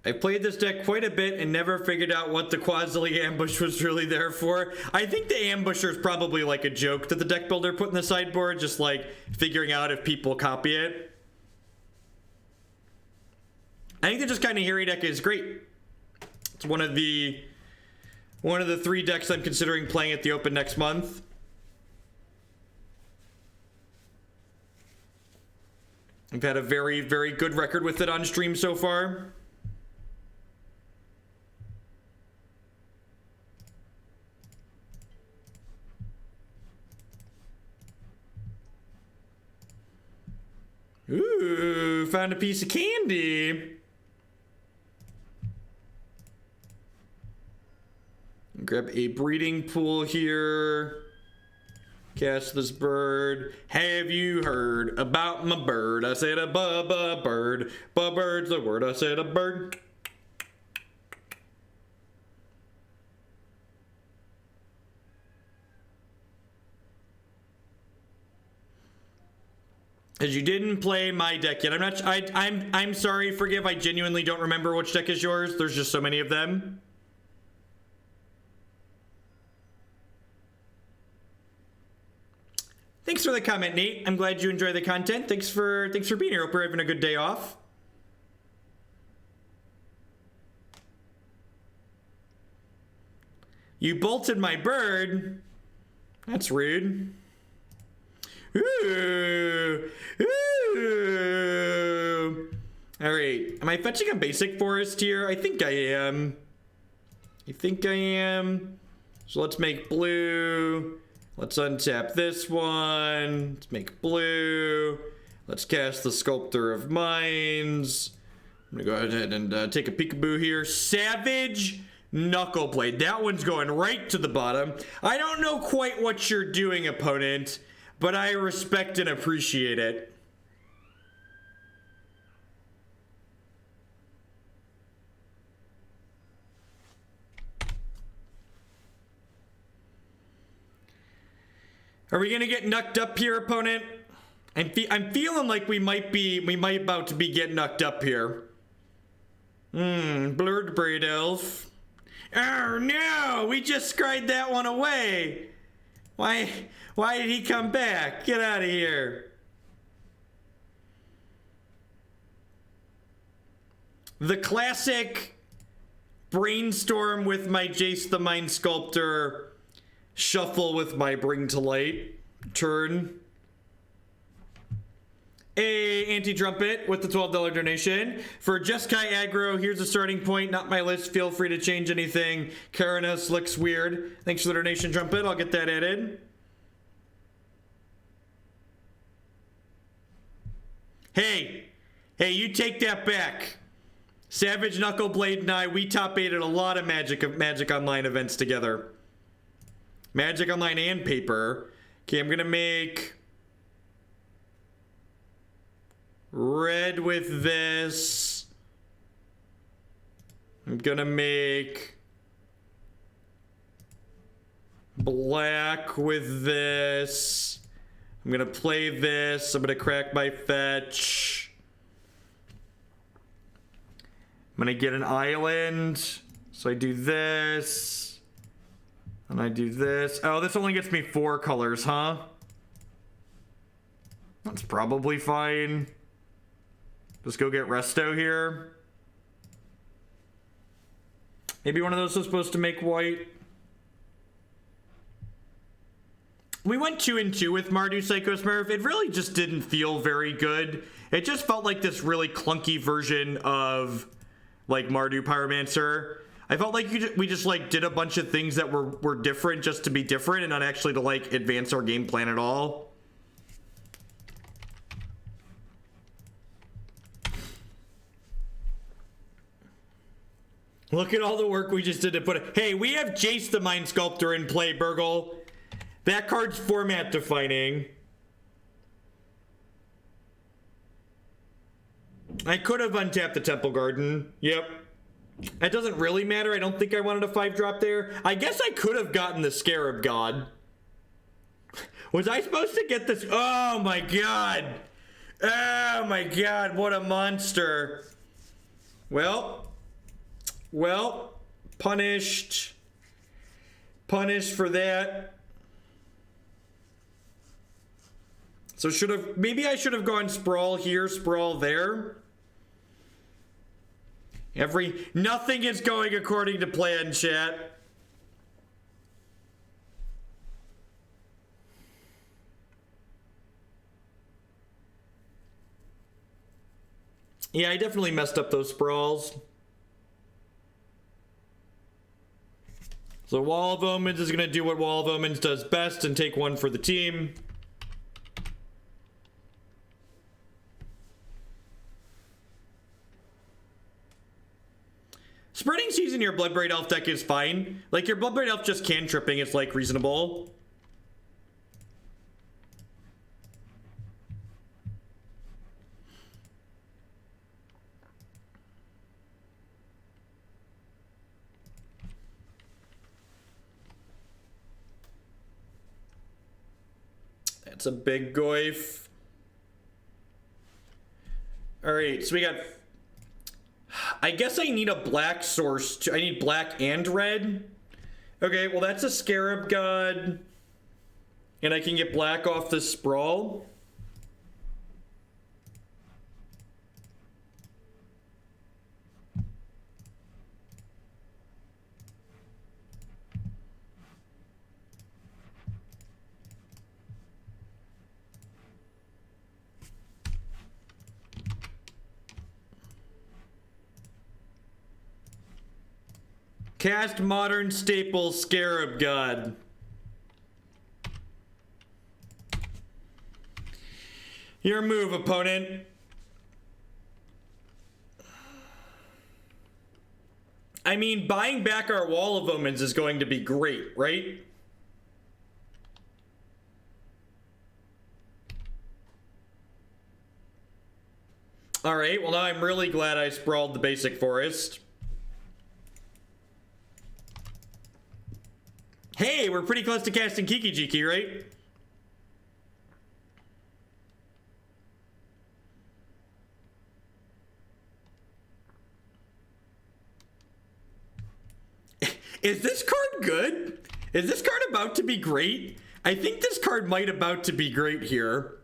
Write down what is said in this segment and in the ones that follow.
I played this deck quite a bit and never figured out what the Quasily ambush was really there for. I think the ambusher is probably like a joke that the deck builder put in the sideboard, just like figuring out if people copy it. I think the Just Kinda Hairy deck is great. It's one of the 3 decks I'm considering playing at the Open next month. I've had a very, very good record with it on stream so far. Ooh, found a piece of candy. Grab a breeding pool here. Cast this bird. Have you heard about my bird? I said a bird. Bird's the word. I said a bird. As you didn't play my deck yet. I'm sorry, forgive. I genuinely don't remember which deck is yours. There's just so many of them. Thanks for the comment, Nate. I'm glad you enjoy the content. Thanks for being here. Hope you're having a good day off. You bolted my bird. That's rude. Ooh. Ooh. All right. Am I fetching a basic forest here? I think I am. So let's make blue. Let's untap this one. Let's make blue. Let's cast the Sculptor of Mines. I'm gonna go ahead and take a peekaboo here. Savage Knuckleblade. That one's going right to the bottom. I don't know quite what you're doing, opponent, but I respect and appreciate it. Are we gonna get knucked up here, opponent? I'm feeling like we might about to be getting knucked up here. Blurred Braid Elf. Oh no, we just scried that one away. Why did he come back? Get out of here. The classic brainstorm with my Jace the Mind Sculptor, shuffle with my Bring to Light turn. A anti-trumpet with the $12 donation. For Jeskai aggro, here's a starting point. Not my list. Feel free to change anything. Karanos looks weird. Thanks for the donation, trumpet. I'll get that added. Hey, you take that back. Savage Knuckleblade and I, we top 8'd a lot of Magic Online events together. Magic Online and paper. Okay, I'm gonna make red with this. I'm gonna make black with this. I'm gonna play this. I'm gonna crack my fetch. I'm gonna get an island. So I do this. And I do this. Oh, this only gets me 4 colors, huh? That's probably fine. Just go get Resto here. Maybe one of those was supposed to make white. We went 2-2 with Mardu Psycho Smurf. It really just didn't feel very good. It just felt like this really clunky version of like Mardu Pyromancer. I felt like we just like did a bunch of things that were different just to be different and not actually to like advance our game plan at all. Look at all the work we just did to put it. Hey, we have Jace the Mind Sculptor in play, Burgle. That card's format defining. I could have untapped the Temple Garden. Yep. That doesn't really matter. I don't think I wanted a 5-drop there. I guess I could have gotten the Scarab God. Was I supposed to get this? Oh my god. Oh my god, what a monster. Well, Well, punished. Punished for that. So maybe I should have gone Sprawl here, Sprawl there. Nothing is going according to plan, chat. Yeah, I definitely messed up those Sprawls. So Wall of Omens is going to do what Wall of Omens does best and take one for the team. Spreading Seas in your Bloodbraid Elf deck is fine. Like, your Bloodbraid Elf just cantripping is, like, reasonable. That's a big goif. Alright, so we got... I guess I need a black source. I need black and red. Okay, well that's a Scarab God. And I can get black off this Sprawl. Cast Modern Staple Scarab God. Your move, opponent. I mean, buying back our Wall of Omens is going to be great, right? Alright, well now I'm really glad I sprawled the basic forest. Hey, we're pretty close to casting Kiki-Jiki, right? Is this card good? Is this card about to be great? I think this card might about to be great here.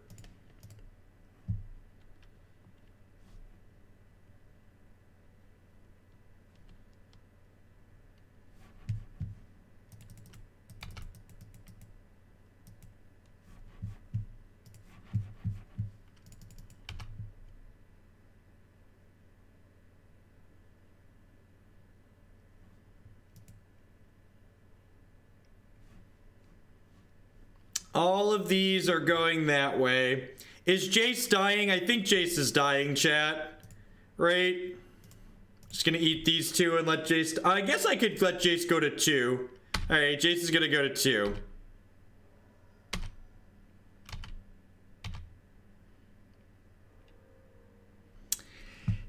All of these are going that way. Is Jace dying? I think Jace is dying, chat. Right? Just gonna eat these two and let Jace... I guess I could let Jace go to 2. Alright, Jace is gonna go to 2.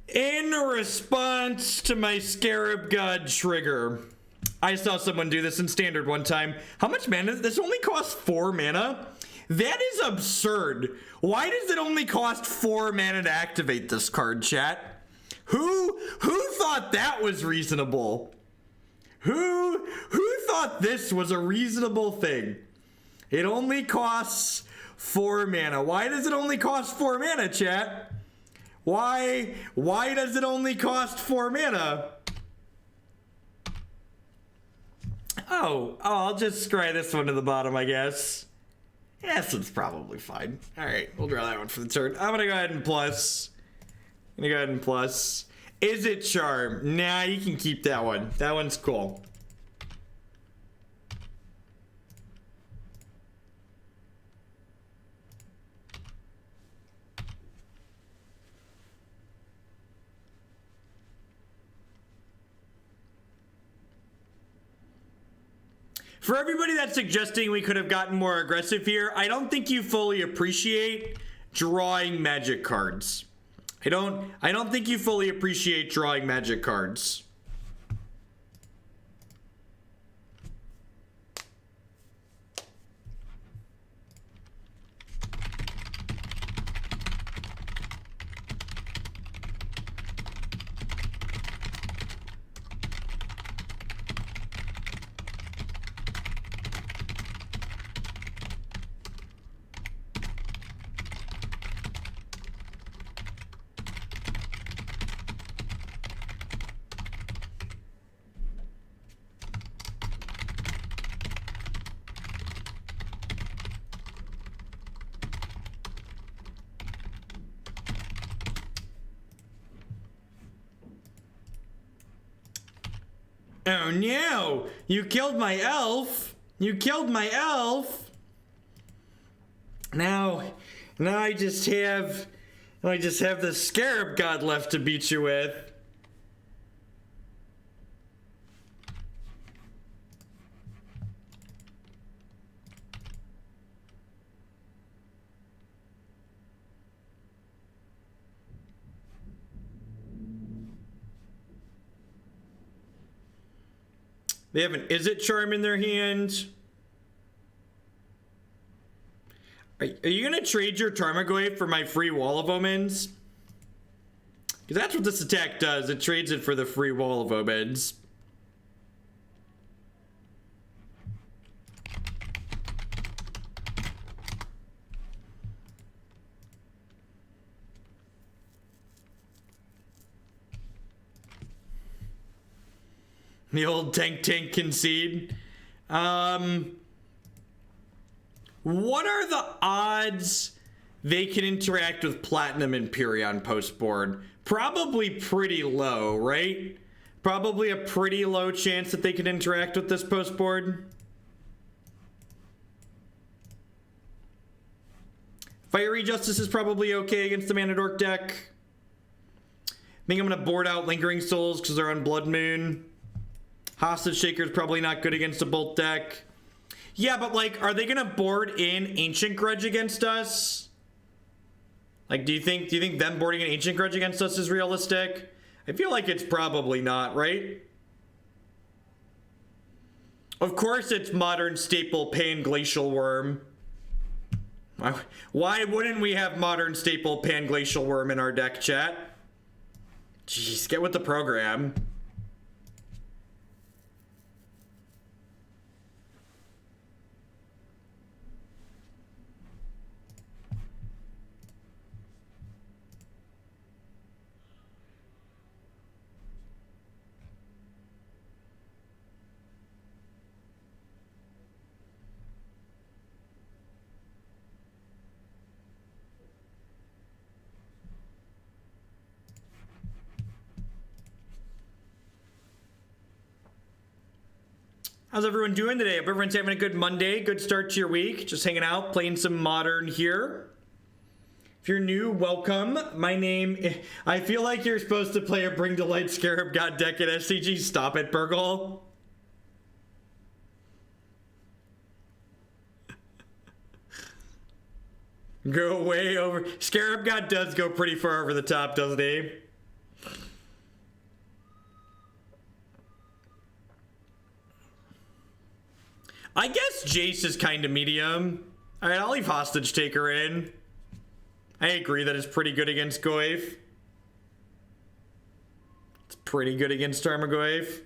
In response to my Scarab God trigger... I saw someone do this in Standard one time. How much mana? This only costs 4 mana? That is absurd. Why does it only cost 4 mana to activate this card, chat? Who thought that was reasonable? Who thought this was a reasonable thing? It only costs 4 mana. Why does it only cost 4 mana, chat? Why does it only cost 4 mana? Oh, I'll just scry this one to the bottom, I guess. Yeah, this one's probably fine. Alright, we'll draw that one for the turn. I'm gonna go ahead and plus. Izzet Charm. Nah, you can keep that one. That one's cool. For everybody that's suggesting we could have gotten more aggressive here, I don't think you fully appreciate drawing magic cards. I don't think you fully appreciate drawing magic cards. Oh no! You killed my elf! You killed my elf! Now I just have the Scarab God left to beat you with. They have an Izzet charm in their hand. Are you gonna trade your Tarmogoyf for my free Wall of Omens? Because that's what this attack does. It trades it for the free Wall of Omens. The old tank concede. What are the odds they can interact with Platinum Empyrean postboard? Probably pretty low, right? Probably a pretty low chance that they can interact with this postboard. Fiery Justice is probably okay against the Mana Dork deck. I think I'm gonna board out Lingering Souls because they're on Blood Moon. Hostage Shaker's probably not good against a Bolt deck. Yeah, but like, are they gonna board in Ancient Grudge against us? Like, do you think them boarding an Ancient Grudge against us is realistic? I feel like it's probably not, right? Of course it's modern staple Panglacial Wurm. Why wouldn't we have modern staple Panglacial Wurm in our deck, chat? Jeez, get with the program. How's everyone doing today? Hope everyone's having a good Monday. Good start to your week. Just hanging out, playing some Modern here. If you're new, welcome. My name... I feel like you're supposed to play a Bring to Light Scarab God deck at SCG. Stop it, Burgle. Go way over... Scarab God does go pretty far over the top, doesn't he? I guess Jace is kind of medium. All right, I'll leave Hostage Taker in. I agree that it's pretty good against Goyf. It's pretty good against Tarmogoyf.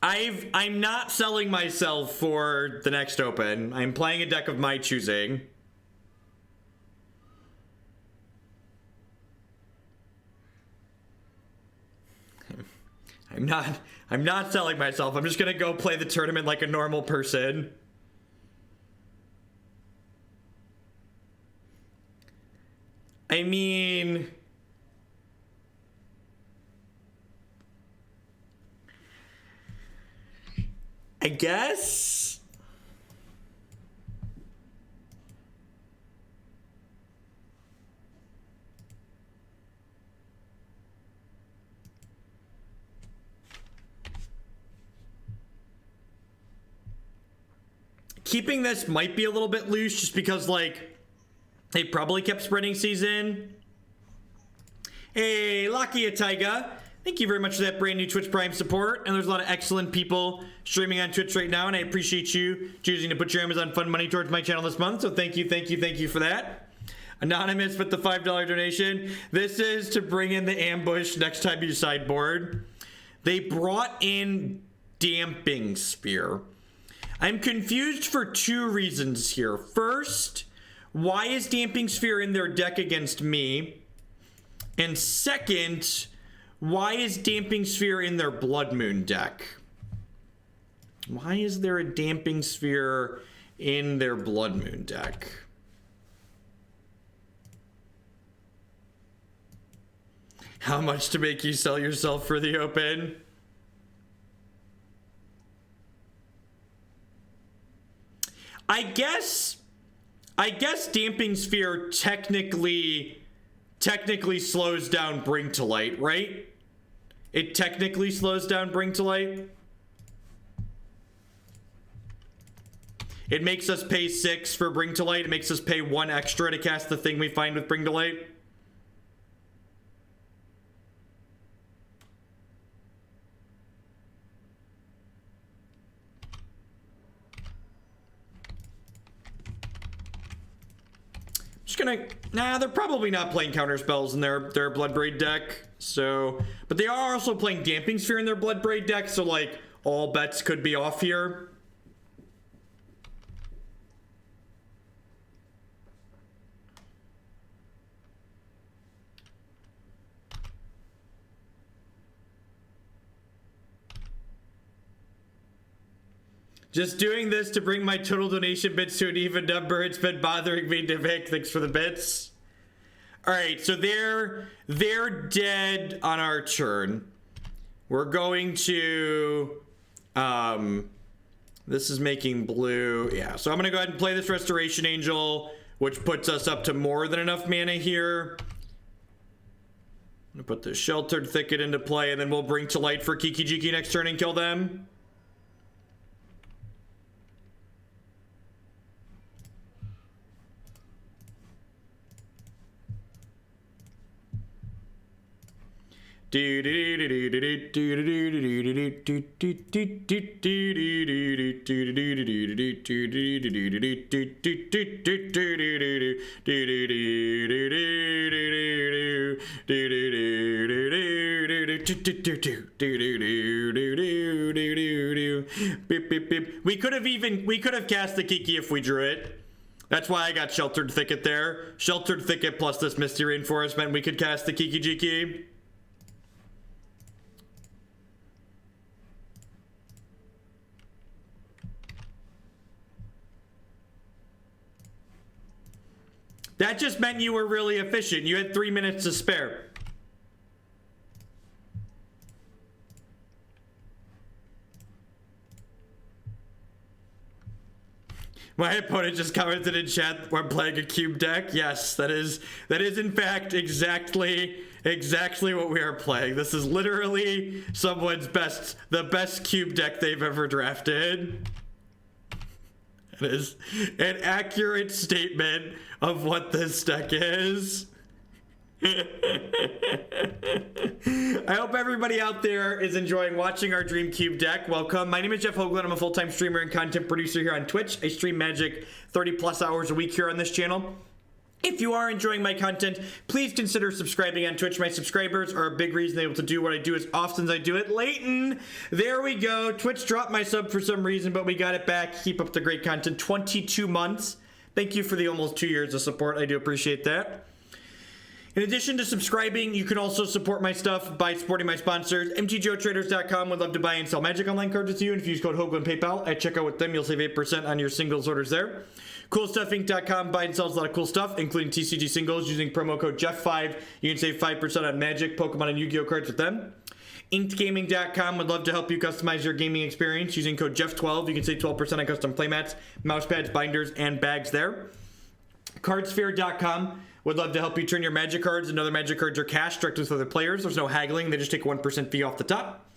I'm not selling myself for the next open. I'm playing a deck of my choosing. I'm not selling myself. I'm just gonna go play the tournament like a normal person. I mean... I guess... Keeping this might be a little bit loose just because, like, they probably kept spreading season. Hey, Lakia Taiga. Thank you very much for that brand new Twitch Prime support. And there's a lot of excellent people streaming on Twitch right now, and I appreciate you choosing to put your Amazon Fund money towards my channel this month. So thank you for that. Anonymous with the $5 donation. This is to bring in the ambush next time you sideboard. They brought in Damping Sphere. I'm confused for two reasons here. First, why is Damping Sphere in their deck against me? And second, why is Damping Sphere in their Blood Moon deck? Why is there a Damping Sphere in their Blood Moon deck? How much to make you sell yourself for the open? I guess Damping Sphere technically slows down Bring to Light, right? It technically slows down Bring to Light. It makes us pay 6 for Bring to Light. It makes us pay 1 extra to cast the thing we find with Bring to Light. Nah, they're probably not playing counter spells in their Bloodbraid deck. So, but they are also playing Damping Sphere in their Bloodbraid deck. So, like, all bets could be off here. Just doing this to bring my total donation bits to an even number. It's been bothering me to make. Thanks for the bits. All right, so they're dead on our turn. We're going to this is making blue. Yeah, so I'm gonna go ahead and play this Restoration Angel, which puts us up to more than enough mana here. I'm gonna put the Sheltered Thicket into play, and then we'll Bring to Light for Kiki-Jiki next turn and kill them. We could have cast the Kiki if we drew it. That's why I got Sheltered Thicket there. Sheltered Thicket plus this Misty Rainforest meant we could cast the Kiki-Jiki. That just meant you were really efficient. You had 3 minutes to spare. My opponent just commented in chat, we're playing a cube deck. Yes, that is in fact exactly what we are playing. This is literally someone's the best cube deck they've ever drafted. It is an accurate statement of what this deck is. I hope everybody out there is enjoying watching our Dream Cube deck. Welcome. My name is Jeff Hoagland. I'm a full-time streamer and content producer here on Twitch. I stream Magic 30 plus hours a week here on this channel. If you are enjoying my content, please consider subscribing on Twitch. My subscribers are a big reason they're able to do what I do as often as I do it. Leighton, there we go. Twitch dropped my sub for some reason, but we got it back. Keep up the great content. 22 months. Thank you for the almost 2 years of support. I do appreciate that. In addition to subscribing, you can also support my stuff by supporting my sponsors. MTGOtraders.com would love to buy and sell Magic Online cards with you. And if you use code Hoagland PayPal at checkout with them, you'll save 8% on your singles orders there. CoolStuffInc.com buys and sells a lot of cool stuff, including TCG singles. Using promo code Jeff5, you can save 5% on Magic, Pokemon, and Yu-Gi-Oh cards with them. InkedGaming.com would love to help you customize your gaming experience. Using code Jeff12, you can save 12% on custom playmats, mouse pads, binders, and bags there. Cardsphere.com would love to help you turn your Magic cards into other Magic cards or cash directly with other players. There's no haggling. They just take a 1% fee off the top.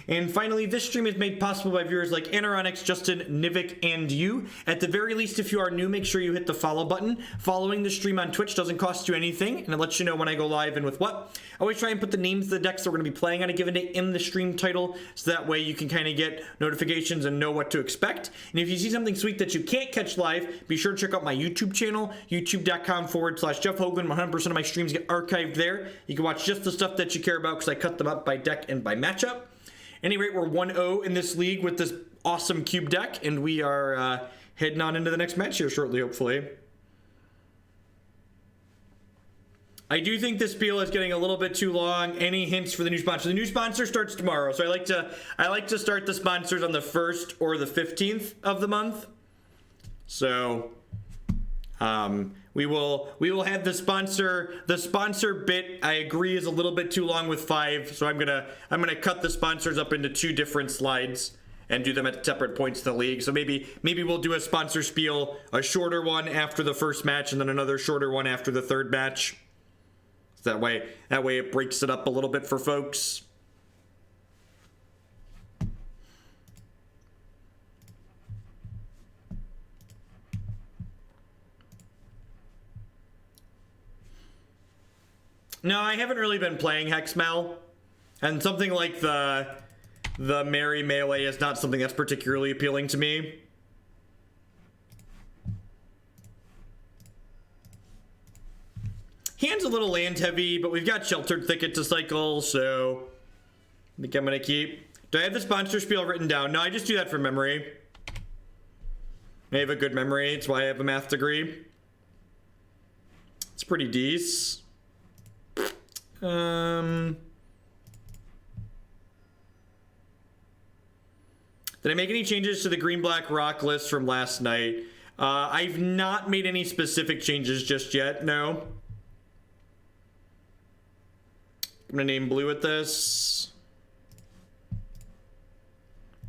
And finally, this stream is made possible by viewers like Anoronix, Justin, Nivik, and you. At the very least, if you are new, make sure you hit the follow button. Following the stream on Twitch doesn't cost you anything, and it lets you know when I go live and with what. I always try and put the names of the decks that we're going to be playing on a given day in the stream title, so that way you can kind of get notifications and know what to expect. And if you see something sweet that you can't catch live, be sure to check out my YouTube channel, youtube.com/Jeff Hoagland. 100% of my streams get archived there. You can watch just the stuff that you care about because I cut them up by deck and by matchup. Any rate, we're 1-0 in this league with this awesome cube deck, and we are heading on into the next match here shortly, hopefully. I do think this spiel is getting a little bit too long. Any hints for the new sponsor? The new sponsor starts tomorrow, so I like to start the sponsors on the 1st or the 15th of the month. So We will have the sponsor bit. I agree is a little bit too long with 5, so I'm gonna cut the sponsors up into 2 different slides and do them at separate points in the league. So maybe we'll do a sponsor spiel, a shorter one after the first match, and then another shorter one after the 3rd match. So that way it breaks it up a little bit for folks. No, I haven't really been playing Hexmel, and something like the Merry Melee is not something that's particularly appealing to me. Hand's a little land heavy, but we've got Sheltered Thicket to cycle, so I think I'm gonna keep. Do I have the sponsor spiel written down? No, I just do that from memory. I have a good memory, it's why I have a math degree. It's pretty decent. Did I make any changes to the green-black rock list from last night? I've not made any specific changes just yet, no. I'm gonna name blue with this.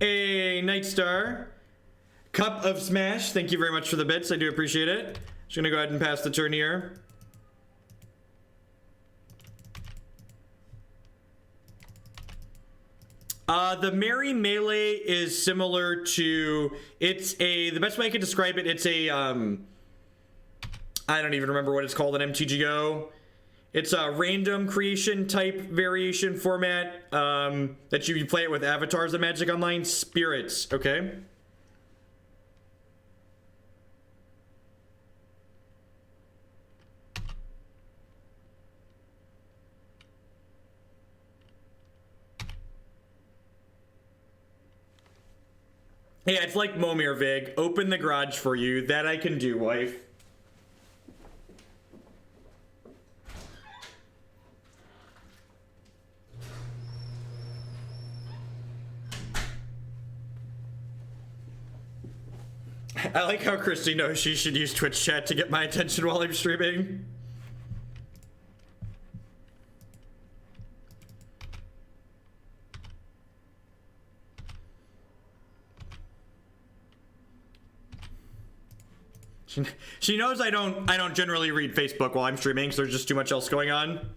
A Nightstar. Cup of Smash, thank you very much for the bits, I do appreciate it. Just gonna go ahead and pass the turn here. The Merry Melee is similar to, the best way I could describe it, it's a, I don't even remember what it's called in MTGO. It's a random creation type variation format, that you play it with avatars of Magic Online. Spirits, okay? Yeah, it's like Momir Vig. Open the garage for you. That I can do, wife. I like how Christy knows she should use Twitch chat to get my attention while I'm streaming. She knows I don't generally read Facebook while I'm streaming, so there's just too much else going on.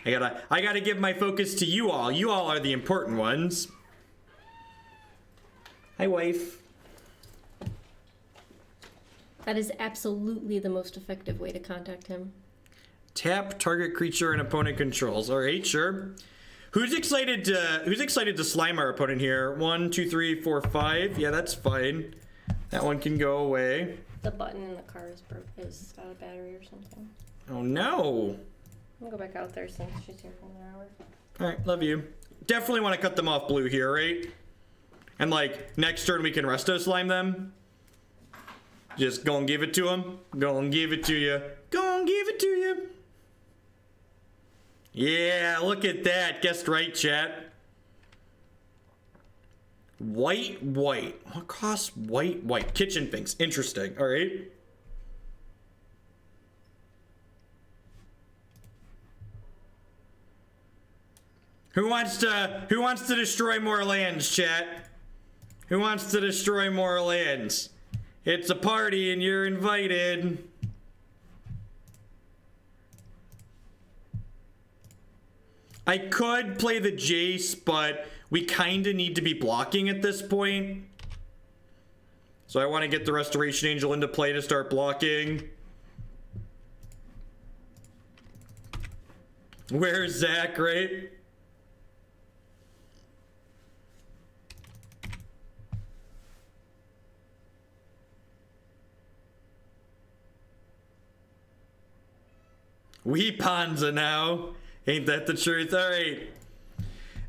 I gotta give my focus to you all. You all are the important ones. Hi, wife. That is absolutely the most effective way to contact him. Tap target creature and opponent controls. All right, sure. Who's excited to slime our opponent here? 1, 2, 3, 4, 5. Yeah, that's fine. That one can go away. The button in the car is out of battery or something. Oh no. I'm gonna go back out there since she's here for an hour. Alright, love you. Definitely want to cut them off blue here, right? And like, next turn we can resto slime them. Just go and give it to him. Go and give it to you. Go and give it to you. Yeah, look at that. Guessed right, chat. White. What costs white? Kitchen things. Interesting. All right. Who wants to destroy more lands, chat? Who wants to destroy more lands? It's a party and you're invited. I could play the Jace, but we kind of need to be blocking at this point. So I want to get the Restoration Angel into play to start blocking. Where's Zach, right? We Panza now. Ain't that the truth? All right.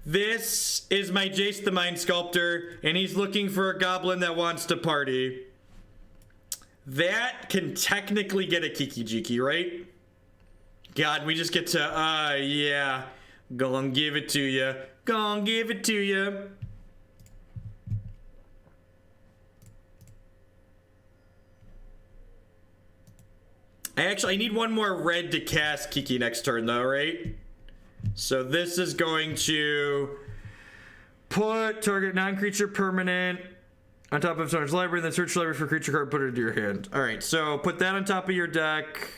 This is my Jace the Mind Sculptor, and he's looking for a goblin that wants to party. That can technically get a Kiki-Jiki, right? God, we just get to, yeah. Go and give it to you. Go and give it to you. I need one more red to cast Kiki next turn though, right? So this is going to put target non-creature permanent on top of someone's library, then search library for creature card, put it into your hand. Alright, so put that on top of your deck.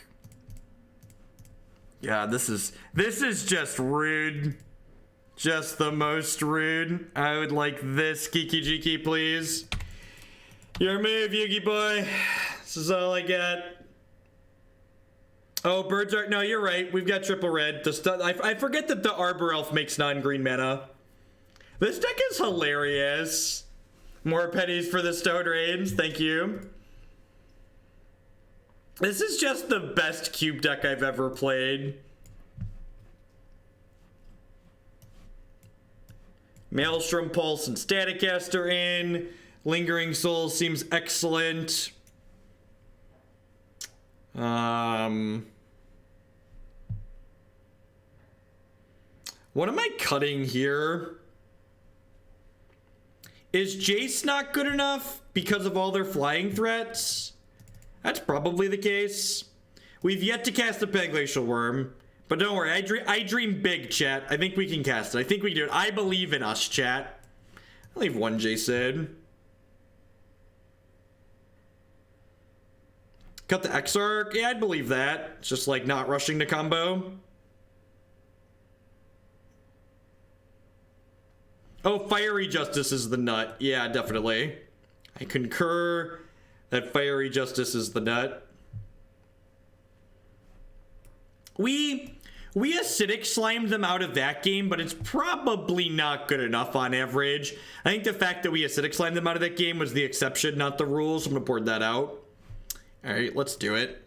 Yeah, this is just rude. Just the most rude. I would like this, Kiki-Jiki, please. Your move, Yugi boy. This is all I got. Oh, birds are... No, you're right. We've got triple red. I forget that the Arbor Elf makes non-green mana. This deck is hilarious. More pennies for the Stone Rains. Thank you. This is just the best cube deck I've ever played. Maelstrom Pulse and Staticaster in. Lingering Soul seems excellent. What am I cutting here? Is Jace not good enough because of all their flying threats? That's probably the case. We've yet to cast the Panglacial Wurm, but don't worry, I dream big, chat. I think we can cast it. I think we can do it. I believe in us, chat. I'll leave one Jace in. Cut the Exarch. Yeah, I'd believe that. It's just like not rushing to combo. Oh, Fiery Justice is the nut. Yeah, definitely. I concur that Fiery Justice is the nut. We acidic slimed them out of that game, but it's probably not good enough on average. I think the fact that we acidic slimed them out of that game was the exception, not the rule, so I'm gonna board that out. All right, let's do it.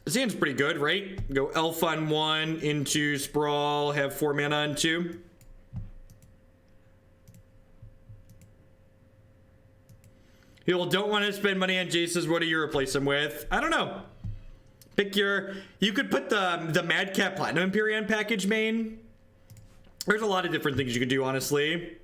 This hand's pretty good, right? Go Elf on 1 into Sprawl, have 4 mana on 2. People don't want to spend money on Jace's. What do you replace him with? I don't know. Pick your... You could put the Madcap Platinum Empyrean package main. There's a lot of different things you could do, honestly.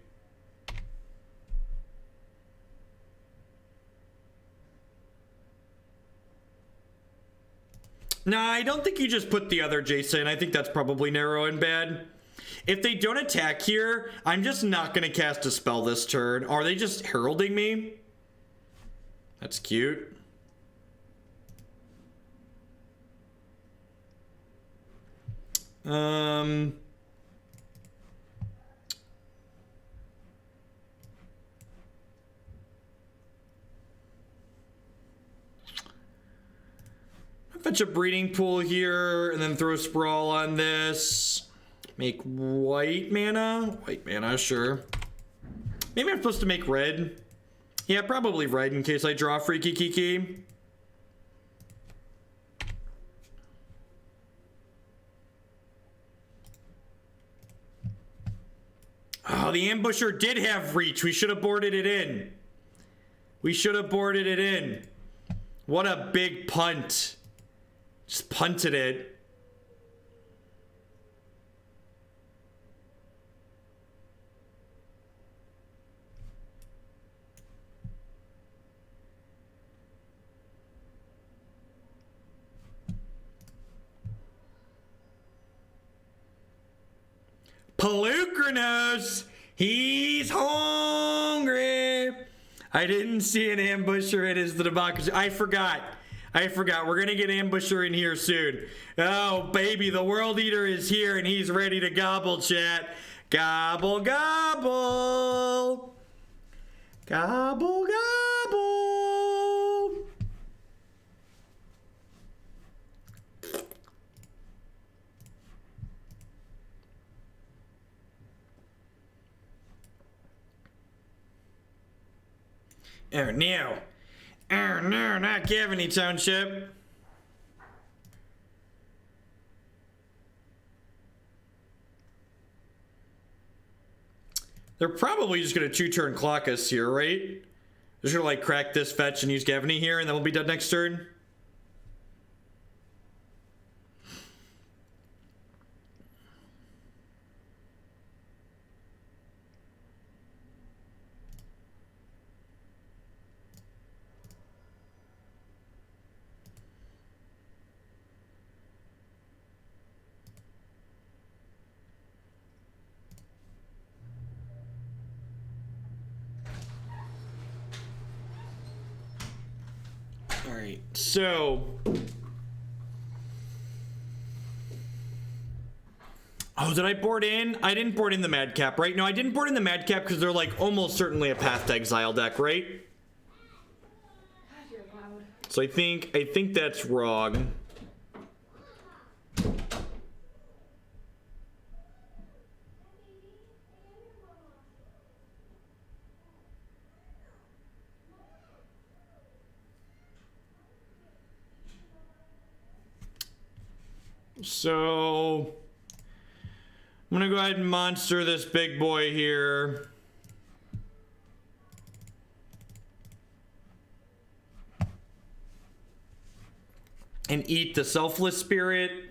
Nah, I don't think you just put the other Jace in. I think that's probably narrow and bad. If they don't attack here, I'm just not going to cast a spell this turn. Are they just heralding me? That's cute. I fetch a breeding pool here and then throw Sprawl on this. Make white mana. White mana, sure. Maybe I'm supposed to make red. Yeah, probably red in case I draw Freaky Kiki. Oh, the Ambusher did have reach. We should have boarded it in. We should have boarded it in. What a big punt. Just punted it. Polukranos! He's hungry! I didn't see an Ambusher in his democracy. I forgot. We're gonna get Ambusher in here soon. Oh, baby, the World Eater is here and he's ready to gobble, chat. Gobble, gobble. Gobble, gobble. Oh no. Oh no, not Cavity Township. They're probably just gonna 2-turn clock us here, right? They're just gonna like crack this fetch and use Gavany here, and then we'll be done next turn. Alright, so... Oh, did I board in? I didn't board in the Madcap, right? No, I didn't board in the Madcap because they're like almost certainly a Path to Exile deck, right? God, you're loud. So I think that's wrong. So I'm gonna go ahead and monster this big boy here. And eat the Selfless Spirit.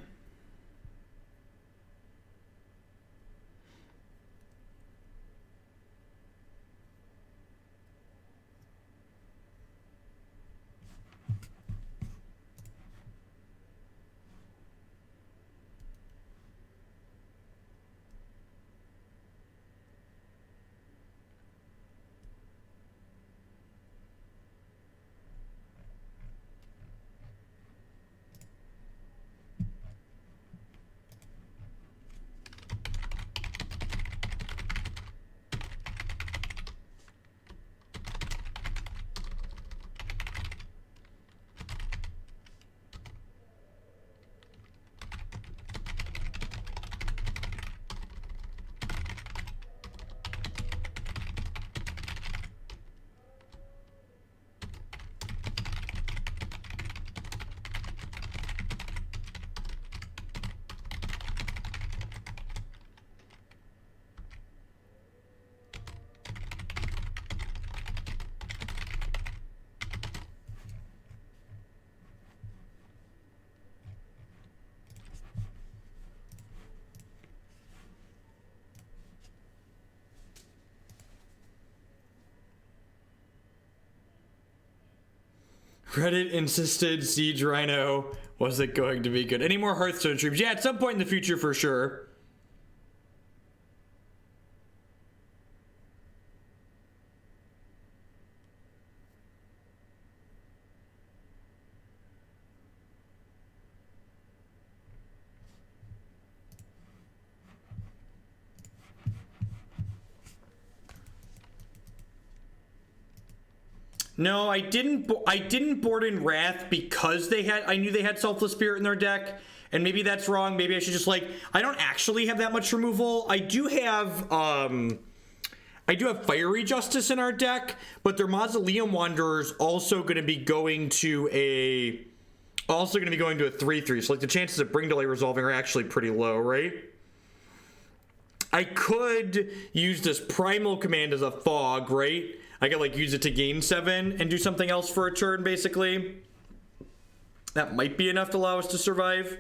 Reddit insisted Siege Rhino wasn't going to be good. Any more Hearthstone streams? Yeah, at some point in the future for sure. No, I didn't board in Wrath because I knew they had Selfless Spirit in their deck, and maybe that's wrong. Maybe I should just like, I don't actually have that much removal. I do have Fiery Justice in our deck, but their Mausoleum Wanderer's also going to be going to a 3/3. So like the chances of Bring Delay resolving are actually pretty low, right? I could use this Primal Command as a fog, right? I could like use it to gain 7 and do something else for a turn, basically. That might be enough to allow us to survive.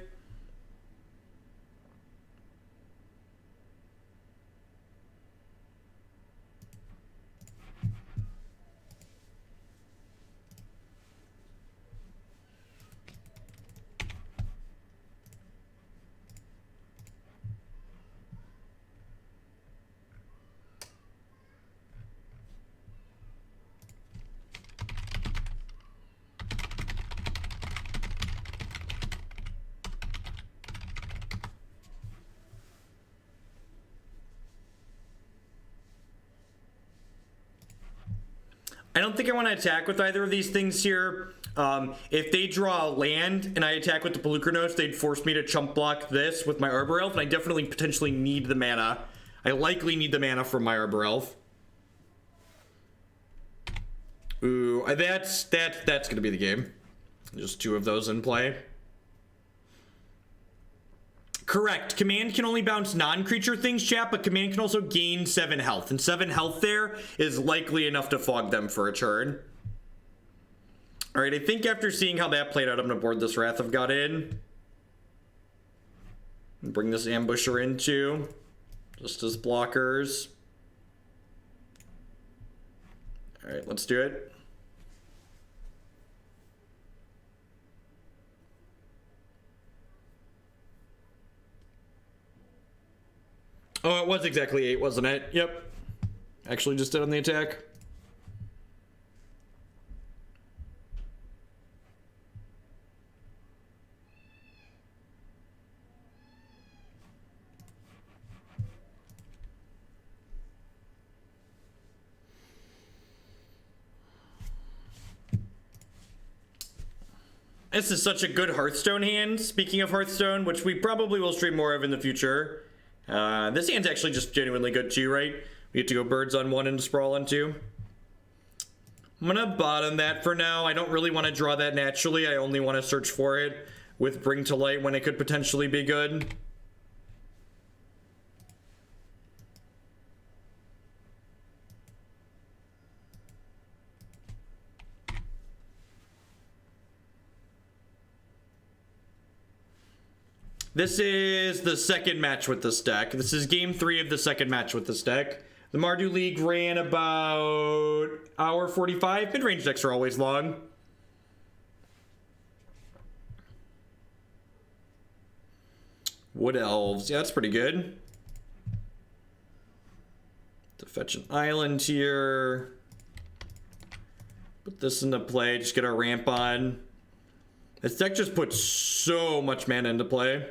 I don't think I want to attack with either of these things here. If they draw a land and I attack with the Polukranos, they'd force me to chump block this with my Arbor Elf, and I definitely potentially need the mana. I likely need the mana from my Arbor Elf. Ooh, that's gonna be the game. Just 2 of those in play. Correct. Command can only bounce non-creature things, chat, but command can also gain 7 health. And 7 health there is likely enough to fog them for a turn. Alright, I think after seeing how that played out, I'm going to board this Wrath of God in. And bring this Ambusher in too. Just as blockers. Alright, let's do it. Oh, it was exactly 8, wasn't it? Yep. Actually just did on the attack. This is such a good Hearthstone hand. Speaking of Hearthstone, which we probably will stream more of in the future. This hand's actually just genuinely good too, right? We get to go birds on 1 and sprawl on 2. I'm gonna bottom that for now. I don't really want to draw that naturally. I only want to search for it with Bring to Light when it could potentially be good. This is the second match with this deck. This is game 3 of the second match with this deck. The Mardu League ran about hour 45. Mid-range decks are always long. Wood Elves. Yeah, that's pretty good. To fetch an island here. Put this into play. Just get our ramp on. This deck just puts so much mana into play.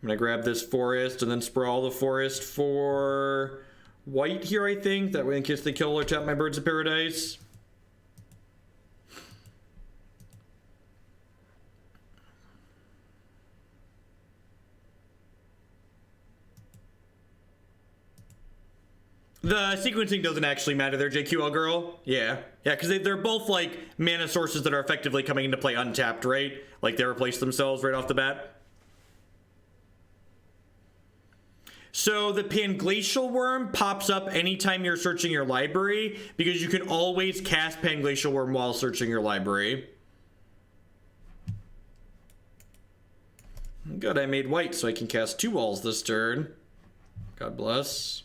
I'm gonna grab this forest and then sprawl the forest for white here, I think. That way in case they kill or tap my Birds of Paradise. The sequencing doesn't actually matter there, JQL girl. Yeah, because they're both like mana sources that are effectively coming into play untapped, right? Like they replace themselves right off the bat. So the Panglacial Wurm pops up anytime you're searching your library because you can always cast Panglacial Wurm while searching your library. Good, I made white so I can cast 2 walls this turn. God bless.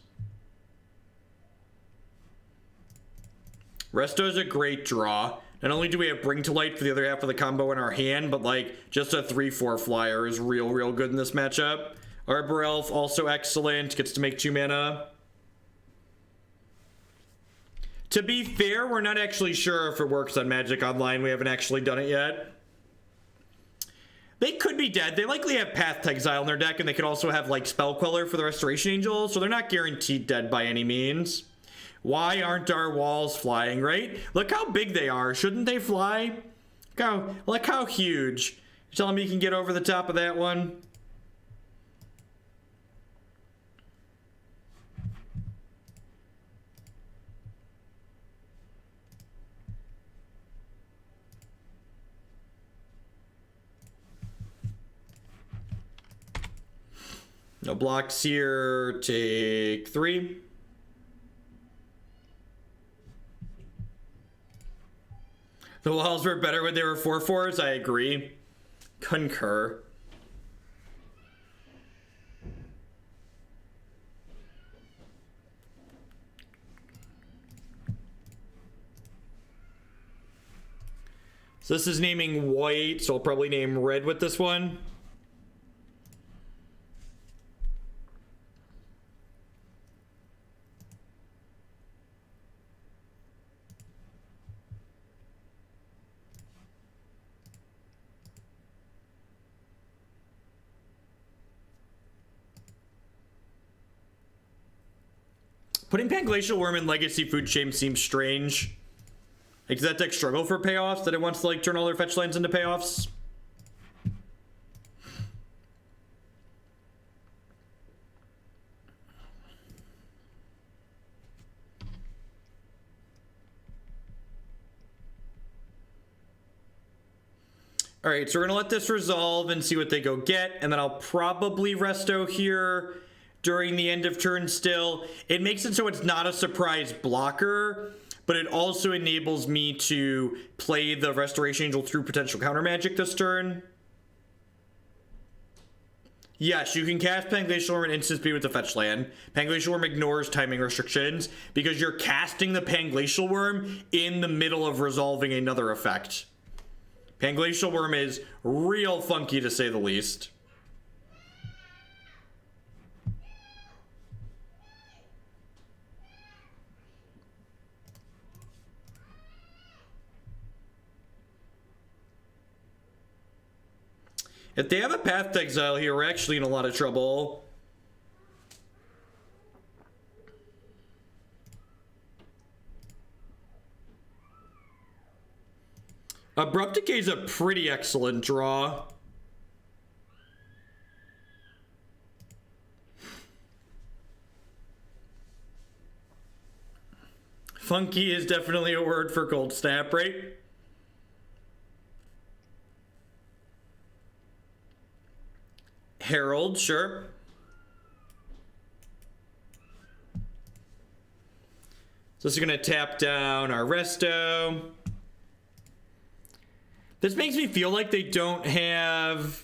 Resto's a great draw. Not only do we have Bring to Light for the other half of the combo in our hand, but like just a 3/4 flyer is real good in this matchup. Arbor Elf also excellent, gets to make 2 mana. To be fair, we're not actually sure if it works on Magic Online. We haven't actually done it yet. They could be dead. They likely have Path to Exile in their deck, and they could also have like Spell Queller for the Restoration Angel, so they're not guaranteed dead by any means. Why aren't our walls flying, right? Look how big they are. Shouldn't they fly? Look how huge. You're telling me you can get over the top of that one? No blocks here. Take 3. The walls were better when they were 4/4s. I agree. Concur. So this is naming white, so I'll probably name red with this one. Putting Panglacial Wurm in Legacy Food Chain seems strange. Like, does that deck struggle for payoffs? That it wants to like turn all their fetch lands into payoffs? All right, so we're gonna let this resolve and see what they go get, and then I'll probably resto here during the end of turn still. It makes it so it's not a surprise blocker, but it also enables me to play the Restoration Angel through potential counter magic this turn. Yes, you can cast Panglacial Wurm and instant speed with the fetch land. Panglacial Wurm ignores timing restrictions because you're casting the Panglacial Wurm in the middle of resolving another effect. Panglacial Wurm is real funky to say the least. If they have a Path to Exile here, we're actually in a lot of trouble. Abrupt Decay is a pretty excellent draw. Funky is definitely a word for Cold Snap, right? Herald, sure. So this is going to tap down our Resto. This makes me feel like they don't have...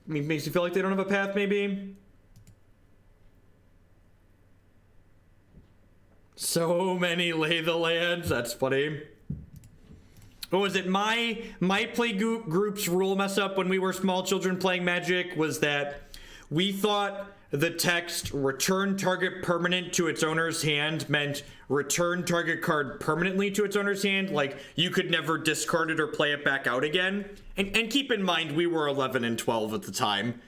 Makes me feel like they don't have a path, maybe? So many Lay the Lands. That's funny. What was it? My play group's rule mess up when we were small children playing Magic was that we thought the text return target permanent to its owner's hand meant return target card permanently to its owner's hand. Like you could never discard it or play it back out again. And keep in mind, we were 11 and 12 at the time.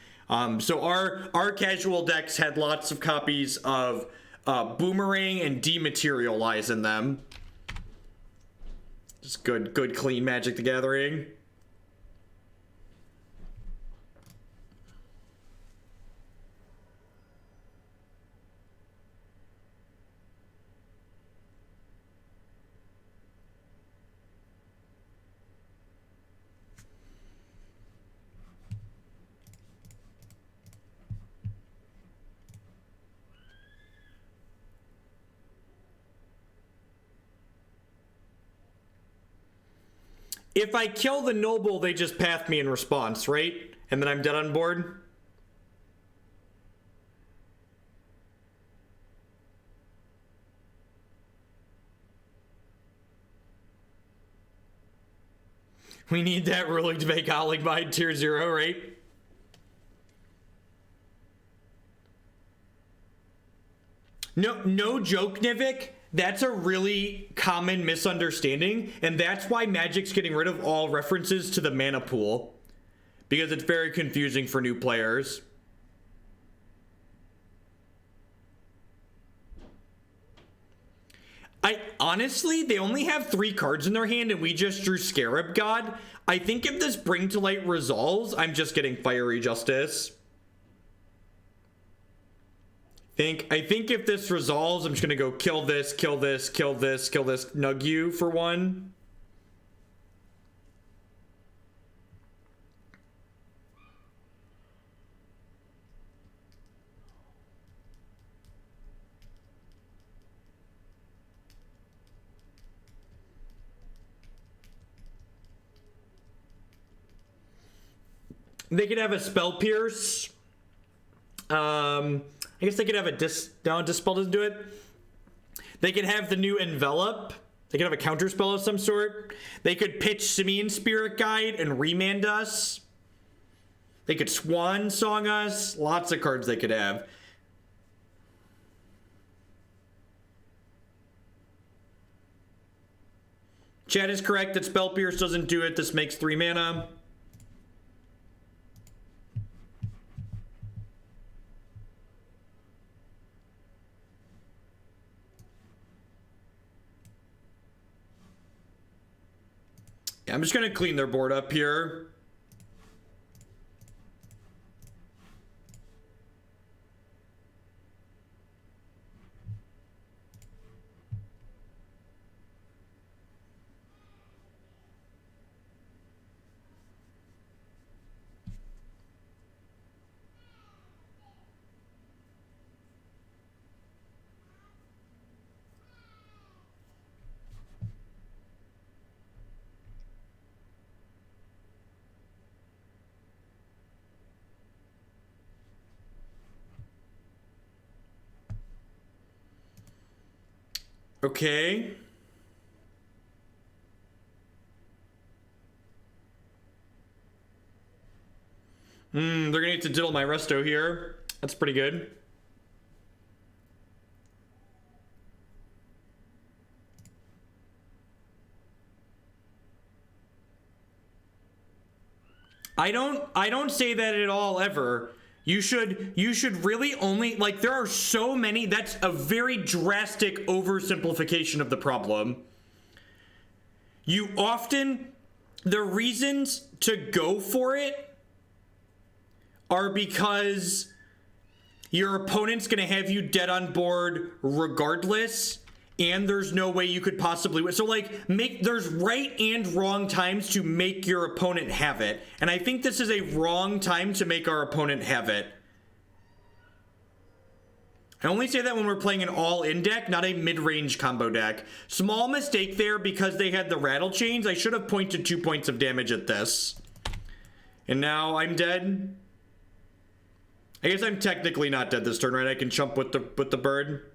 So our casual decks had lots of copies of Boomerang and Dematerialize in them. Just good clean Magic the Gathering. If I kill the noble, they just path me in response, right? And then I'm dead on board? We need that ruling to make Howling Mind tier 0, right? No joke, Nivik. That's a really common misunderstanding, and that's why Magic's getting rid of all references to the mana pool, because it's very confusing for new players. Honestly, they only have 3 cards in their hand, and we just drew Scarab God. I think if this Bring to Light resolves, I'm just getting Fiery Justice. I think if this resolves, I'm just gonna go kill this, kill this, kill this, kill this, nug you for 1. They could have a Spell Pierce. I guess they could have a Dispel doesn't do it. They could have the new Envelop. They could have a counter spell of some sort. They could pitch Simian Spirit Guide and remand us. They could Swan Song us. Lots of cards they could have. Chad is correct that Spell Pierce doesn't do it. This makes 3 mana. I'm just going to clean their board up here. Okay. They're gonna need to diddle my resto here. That's pretty good. I don't say that at all ever. You should really only, like, there are so many. That's a very drastic oversimplification of the problem. You often, the reasons to go for it are because your opponent's gonna have you dead on board regardless, and there's no way you could possibly win. So, like, there's right and wrong times to make your opponent have it, and I think this is a wrong time to make our opponent have it. I only say that when we're playing an all-in deck, not a mid-range combo deck. Small mistake there because they had the rattle chains. I should have pointed 2 points of damage at this. And now I'm dead. I guess I'm technically not dead this turn, right? I can chump with the bird.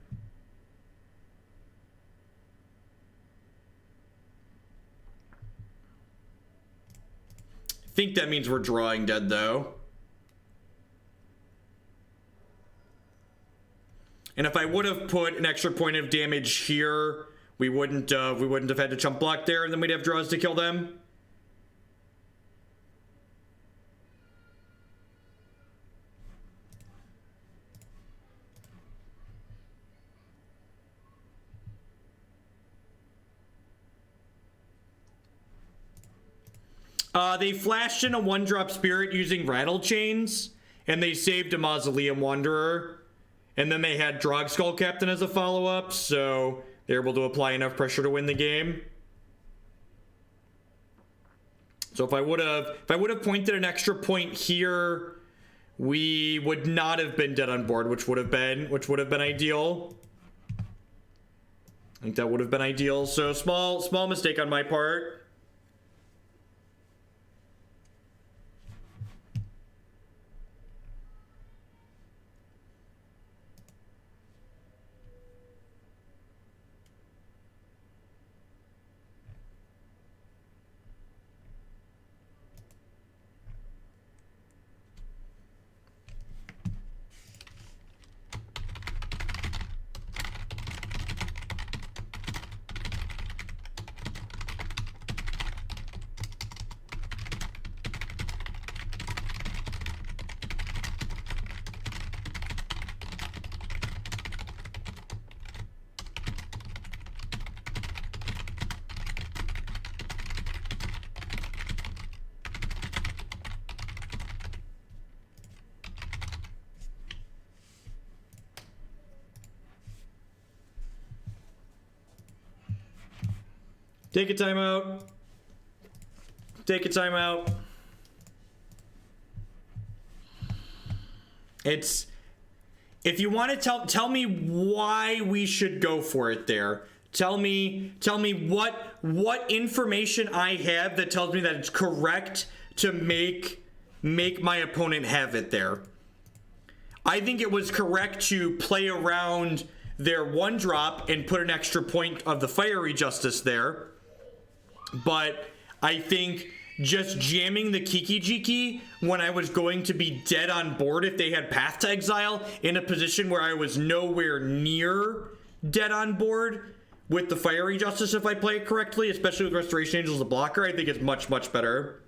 I think that means we're drawing dead, though. And if I would have put an extra point of damage here, we wouldn't have had to chump block there, and then we'd have draws to kill them. They flashed in a 1-drop spirit using rattle chains, and they saved a Mausoleum Wanderer, and then they had Drog Skull Captain as a follow-up, so they're able to apply enough pressure to win the game. So if I would have pointed an extra point here, we would not have been dead on board, which would have been ideal. I think that would have been ideal. So small mistake on my part. Take a timeout. Take a timeout. It's, if you want to tell me why we should go for it there. Tell me what information I have that tells me that it's correct to make my opponent have it there. I think it was correct to play around their 1-drop and put an extra point of the Fiery Justice there. But I think just jamming the Kiki-Jiki when I was going to be dead on board if they had Path to Exile in a position where I was nowhere near dead on board with the Fiery Justice if I play it correctly, especially with Restoration Angel as a blocker, I think it's much, much better.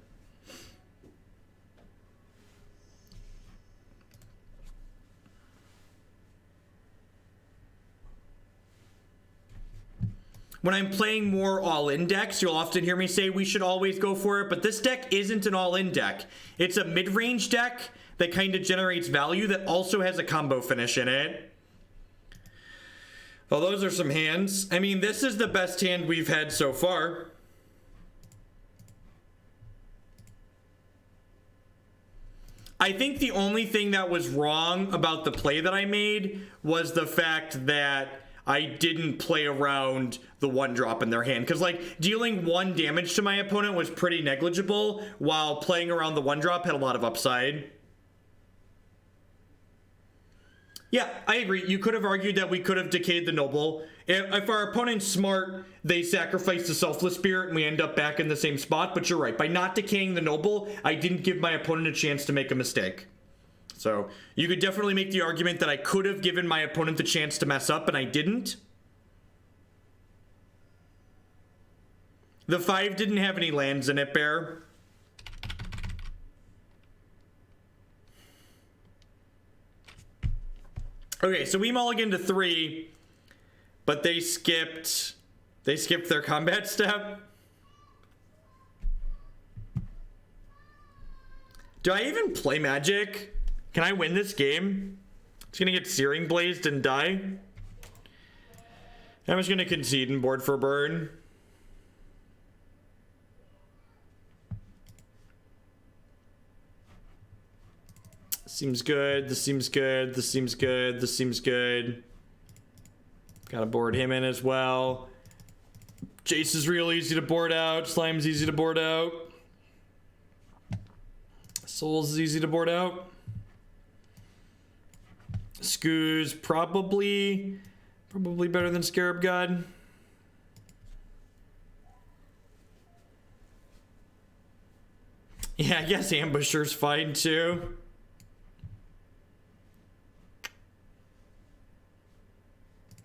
When I'm playing more all-in decks, you'll often hear me say we should always go for it, but this deck isn't an all-in deck. It's a mid-range deck that kind of generates value that also has a combo finish in it. Well, those are some hands. I mean, this is the best hand we've had so far. I think the only thing that was wrong about the play that I made was the fact that I didn't play around the 1-drop in their hand. Because, like, dealing 1 damage to my opponent was pretty negligible, while playing around the 1-drop had a lot of upside. Yeah, I agree. You could have argued that we could have decayed the noble. If our opponent's smart, they sacrifice the selfless spirit and we end up back in the same spot. But you're right. By not decaying the noble, I didn't give my opponent a chance to make a mistake. So you could definitely make the argument that I could have given my opponent the chance to mess up and I didn't. The 5 didn't have any lands in it, Bear. Okay, so we mulligan to 3, but they skipped their combat step. Do I even play Magic? Can I win this game? It's gonna get Searing Blazed and die. I'm just gonna concede and board for burn. Seems good. This seems good. This seems good. This seems good. Gotta board him in as well. Jace is real easy to board out. Slime's easy to board out. Souls is easy to board out. Scoo's probably better than Scarab God. Yeah, I guess Ambusher's fine too.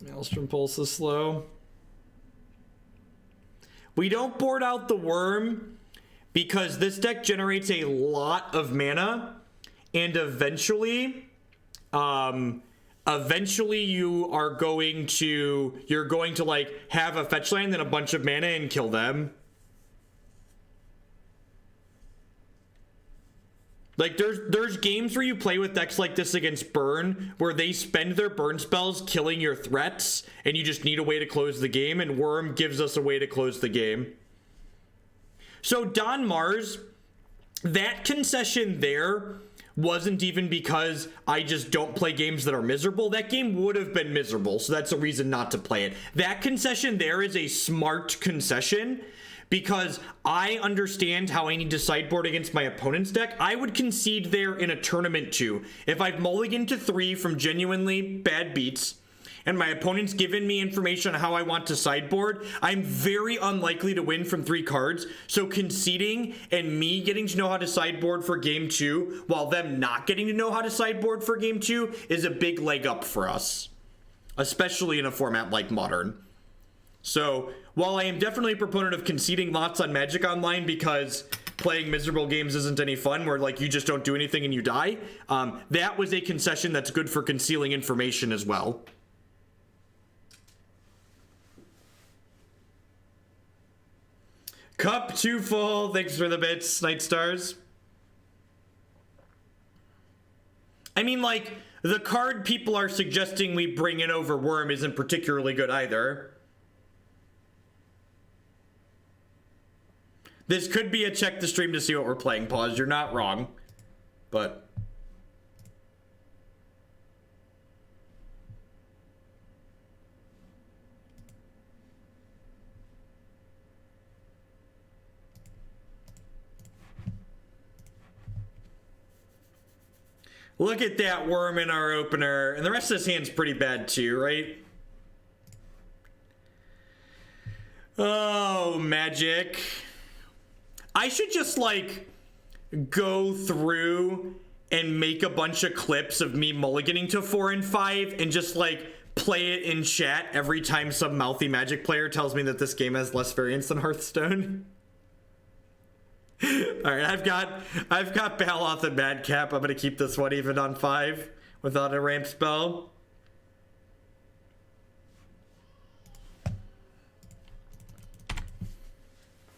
Maelstrom Pulse is slow. We don't board out the worm because this deck generates a lot of mana, and eventually you're going to like have a fetch land and a bunch of mana and kill them. Like, there's games where you play with decks like this against burn, where they spend their burn spells killing your threats, and you just need a way to close the game, and Worm gives us a way to close the game. So, Don Mars, that concession there wasn't even because I just don't play games that are miserable. That game would have been miserable, so that's a reason not to play it. That concession there is a smart concession, because I understand how I need to sideboard against my opponent's deck. I would concede there in a tournament too. If I've mulliganed to 3 from genuinely bad beats, and my opponent's given me information on how I want to sideboard, I'm very unlikely to win from 3 cards. So conceding and me getting to know how to sideboard for game 2, while them not getting to know how to sideboard for game 2, is a big leg up for us. Especially in a format like Modern. So, while I am definitely a proponent of conceding lots on Magic Online because playing miserable games isn't any fun, where like you just don't do anything and you die, that was a concession that's good for concealing information as well. Cup 2 full. Thanks for the bits, Night Stars. I mean, like, the card people are suggesting we bring in over Worm isn't particularly good either. This could be a check the stream to see what we're playing. Pause. You're not wrong. But look at that Worm in our opener. And the rest of this hand's pretty bad too, right? Oh, Magic. I should just, like, go through and make a bunch of clips of me mulliganing to 4 and 5 and just, like, play it in chat every time some mouthy Magic player tells me that this game has less variance than Hearthstone. Alright, I've got Baloth and Madcap. I'm gonna keep this one even on 5 without a ramp spell.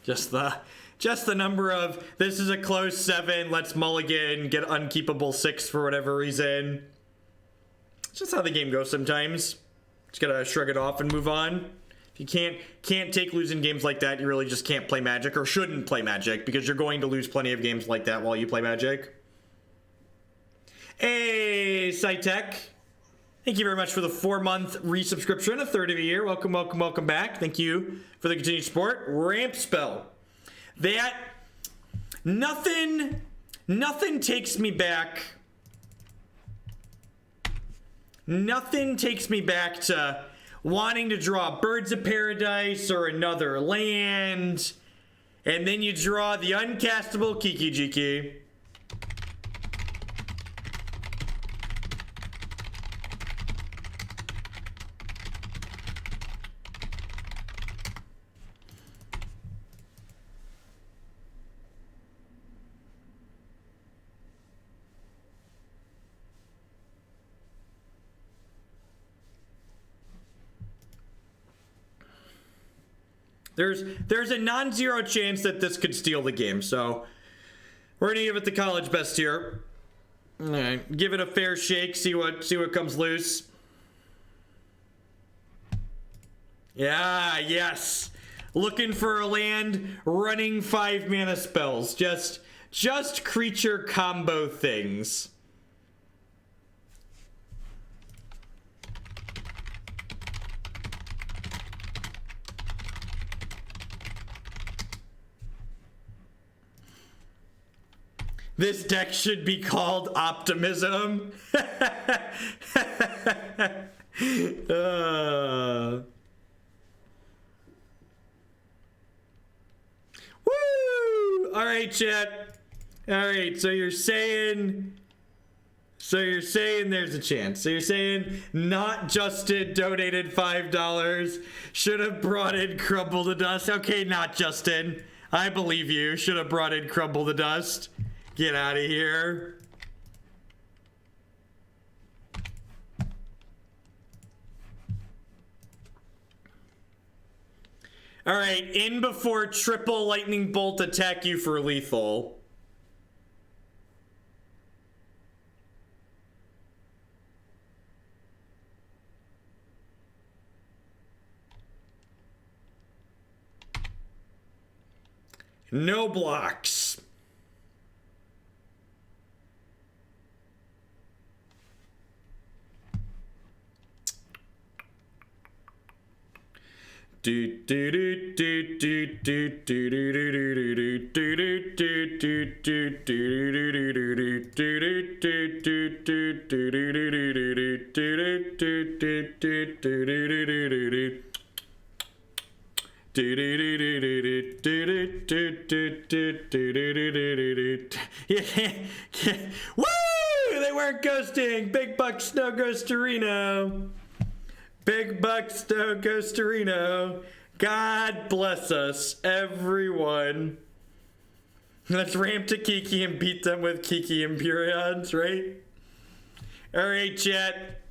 Just the number of, this is a close 7, let's mulligan, get unkeepable 6 for whatever reason. It's just how the game goes sometimes. Just gotta shrug it off and move on. If you can't take losing games like that, you really just can't play Magic, or shouldn't play Magic, because you're going to lose plenty of games like that while you play Magic. Hey, Cytech. Thank you very much for the 4-month resubscription, a third of a year. Welcome, welcome, welcome back. Thank you for the continued support. Ramp spell. That, nothing takes me back Nothing takes me back to wanting to draw Birds of Paradise or another land. And then you draw the uncastable Kiki-Jiki. There's a non-zero chance that this could steal the game, so we're gonna give it the college best here. All right, give it a fair shake, see what comes loose. Yeah, yes. Looking for a land, running 5 mana spells, just creature combo things. This deck should be called Optimism. Woo! All right, chat. All right, so you're saying there's a chance. So you're saying not Justin donated $5. Should have brought in Crumble the Dust. Okay, not Justin. I believe you. Should have brought in Crumble the Dust. Get out of here. All right, in before triple lightning bolt attack you for lethal. No blocks. Woo! They weren't ghosting. Big bucks, no Ghostarino. Big bucks, no Ghostarino. God bless us, everyone. Let's ramp to Kiki and beat them with Kiki Empyreans, right? Alright, chat.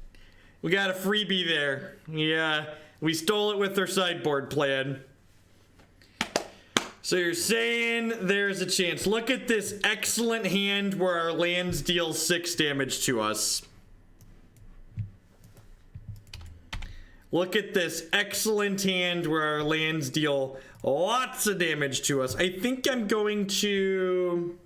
We got a freebie there. Yeah, we stole it with their sideboard plan. So you're saying there's a chance. Look at this excellent hand where our lands deal 6 damage to us. Look at this excellent hand where our lands deal lots of damage to us. I think I'm going to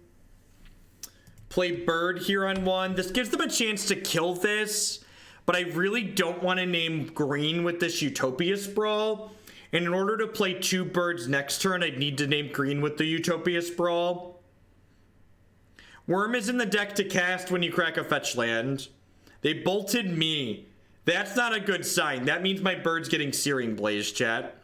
play Bird here on 1. This gives them a chance to kill this, but I really don't want to name green with this Utopia Sprawl. And in order to play 2 birds next turn, I'd need to name green with the Utopia Sprawl. Wurm is in the deck to cast when you crack a fetch land. They bolted me. That's not a good sign. That means my bird's getting Searing Blaze, chat.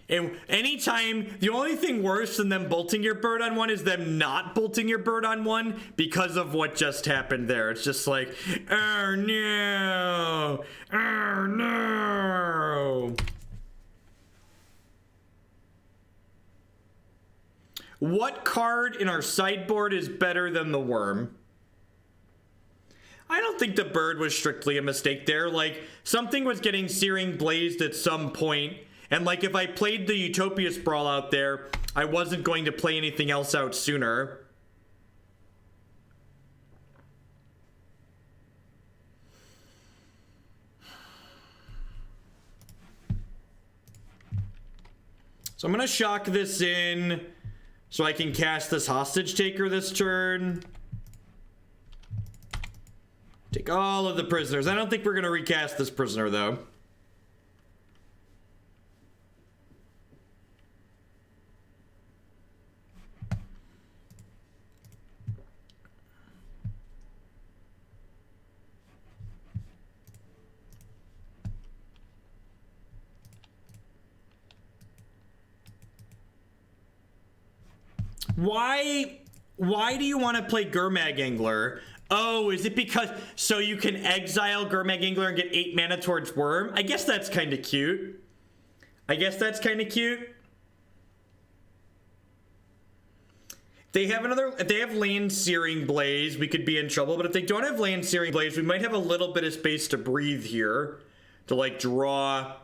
And anytime, the only thing worse than them bolting your bird on 1 is them not bolting your bird on 1 because of what just happened there. It's just like, oh no, oh no. What card in our sideboard is better than the Worm? I don't think the bird was strictly a mistake there. Like, something was getting Searing Blazed at some point, and like if I played the Utopia Sprawl out there, I wasn't going to play anything else out sooner. So I'm gonna shock this in so I can cast this Hostage Taker this turn. Take all of the prisoners. I don't think we're gonna recast this prisoner though. Why do you want to play Gurmag Angler? Oh, is it because so you can exile Gurmag Angler and get 8 mana towards Worm? I guess that's kind of cute. If they have Land Searing Blaze, we could be in trouble. But if they don't have Land Searing Blaze, we might have a little bit of space to breathe here. To, like, draw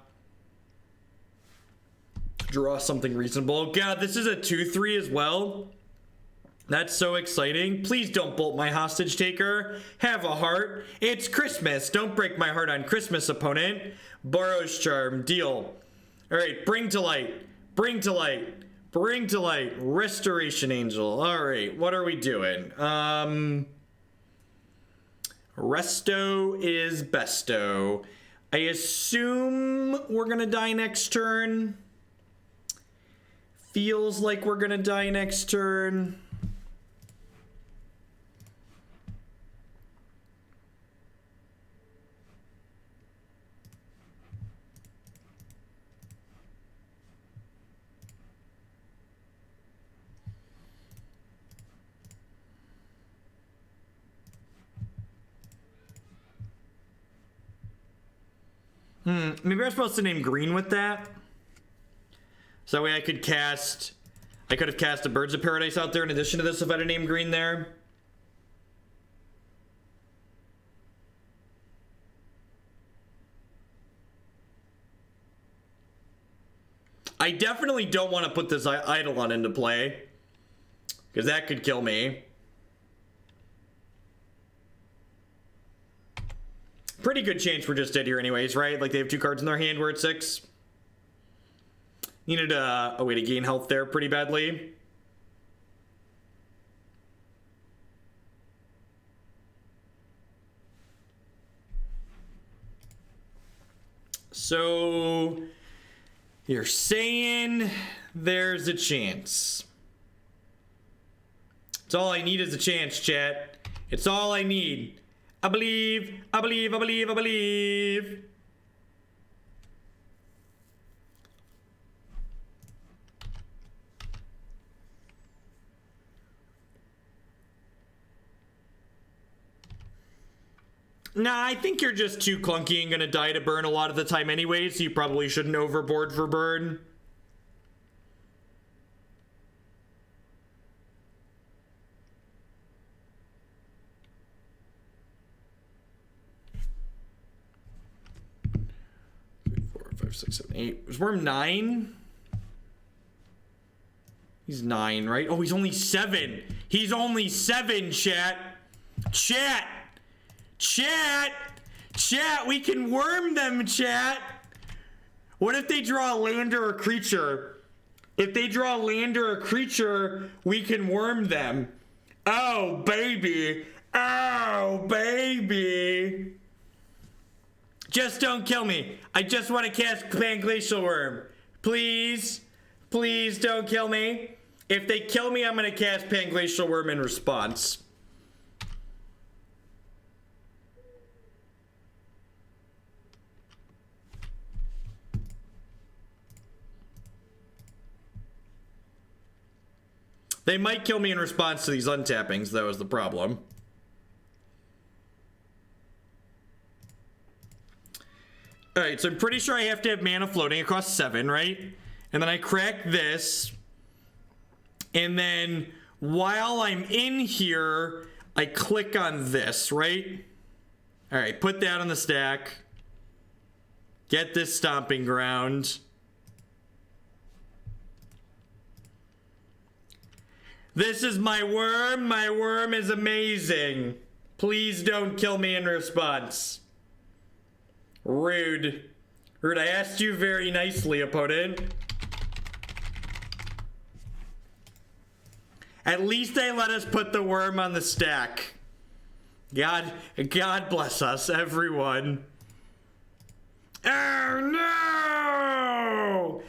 something reasonable. God, this is a 2/3 as well. That's so exciting. Please don't bolt my hostage taker. Have a heart. It's Christmas. Don't break my heart on Christmas, opponent. Burrow's Charm. Deal. All right, bring to light. Bring to light. Bring to light. Restoration Angel. All right, what are we doing? Resto is besto. I assume we're gonna die next turn. Feels like we're gonna die next turn. Maybe I'm supposed to name green with that. So that way I could have cast a Birds of Paradise out there in addition to this if I had named green there. I definitely don't want to put this Eidolon into play, because that could kill me. Pretty good chance we're just dead here anyways, right? Like, they have 2 cards in their hand, we're at 6. Needed a way to gain health there pretty badly. So, you're saying there's a chance. It's all I need is a chance, chat. It's all I need. I believe, I believe, I believe, I believe. Nah, I think you're just too clunky and gonna die to burn a lot of the time anyway, so you probably shouldn't overboard for burn. Five, 6, 7, 8. Was Worm 9? He's 9, right? Oh, he's only 7. He's only 7, chat. Chat! Chat! Chat, we can worm them, chat! What if they draw a land or a creature? If they draw a land or a creature, we can worm them. Oh, baby. Oh, baby. Just don't kill me. I just want to cast Panglacial Wurm. Please, please don't kill me. If they kill me, I'm going to cast Panglacial Wurm in response. They might kill me in response to these untappings, though, is the problem. Alright, so I'm pretty sure I have to have mana floating across 7, right? And then I crack this. And then while I'm in here, I click on this, right? Alright, put that on the stack. Get this Stomping Ground. This is my worm. My worm is amazing. Please don't kill me in response. Rude. Rude, I asked you very nicely, opponent. At least they let us put the worm on the stack. God bless us, everyone. Oh no!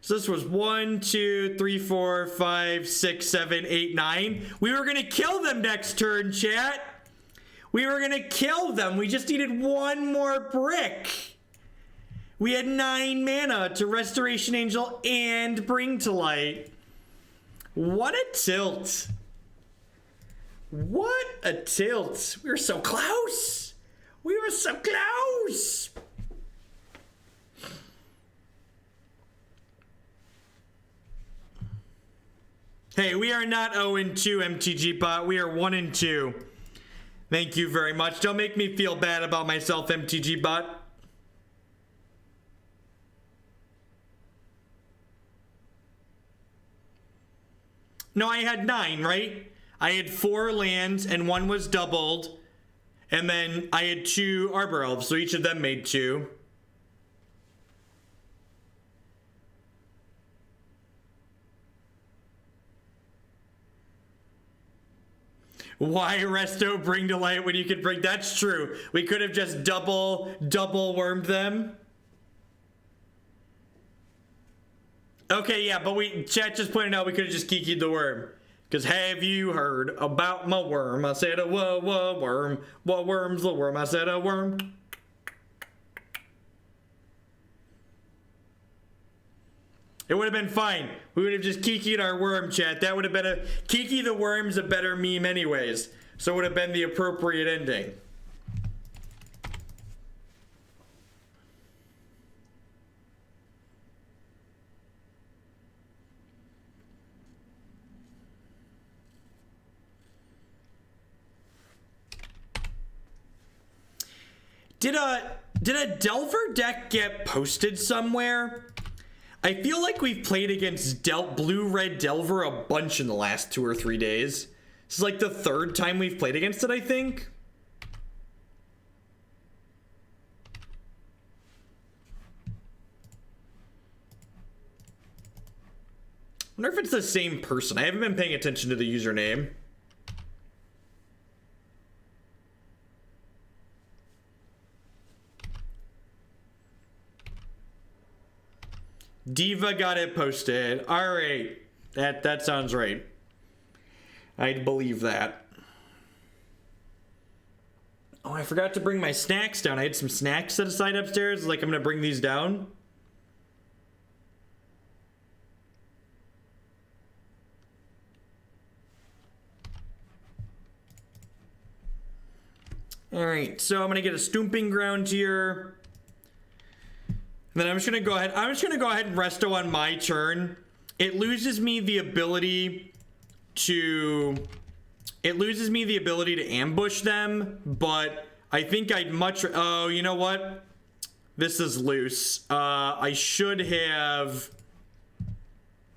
So this was 1, 2, 3, 4, 5, 6, 7, 8, 9. We were gonna kill them next turn, chat. We were gonna kill them. We just needed 1 more brick. We had 9 mana to Restoration Angel and Bring to Light. What a tilt. What a tilt. We were so close. We were so close. Hey, we are not 0-2, MTG bot. We are 1-2. Thank you very much. Don't make me feel bad about myself, MTG bot. No, I had 9, right? I had 4 lands and 1 was doubled. And then I had 2 Arbor Elves, so each of them made 2. Why resto bring to light when you could bring? That's true. We could have just double wormed them. Okay, yeah, but chat just pointed out we could have just kikied the worm. Because have you heard about my worm? I said a worm. What worm's the worm? I said a worm. It would have been fine. We would have just kikied our worm, chat. That would have been a... Kiki the worm's a better meme anyways. So it would have been the appropriate ending. Did a Delver deck get posted somewhere? I feel like we've played against blue-red Delver a bunch in the last 2 or 3 days. This is like the 3rd time we've played against it, I think. I wonder if it's the same person. I haven't been paying attention to the username. Diva got it posted. All right. That sounds right. I'd believe that. Oh, I forgot to bring my snacks down. I had some snacks set aside upstairs. Like, I'm going to bring these down. All right. So I'm going to get a Stomping Ground here. Then I'm just gonna go ahead and resto on my turn. It loses me the ability to ambush them, but I think I'd much... Oh, you know what? This is loose. I should have...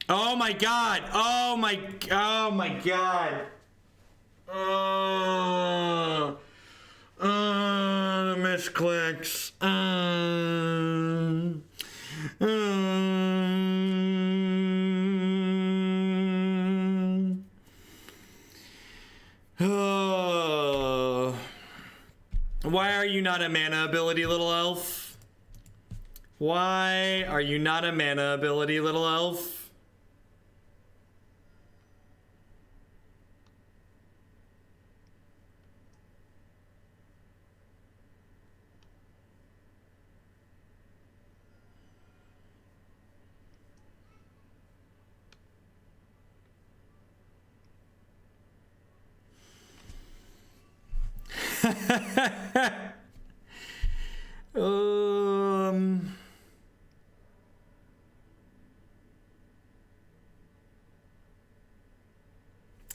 Oh my god! Oh my god! The misclicks. Why are you not a mana ability, little elf? Why are you not a mana ability, little elf?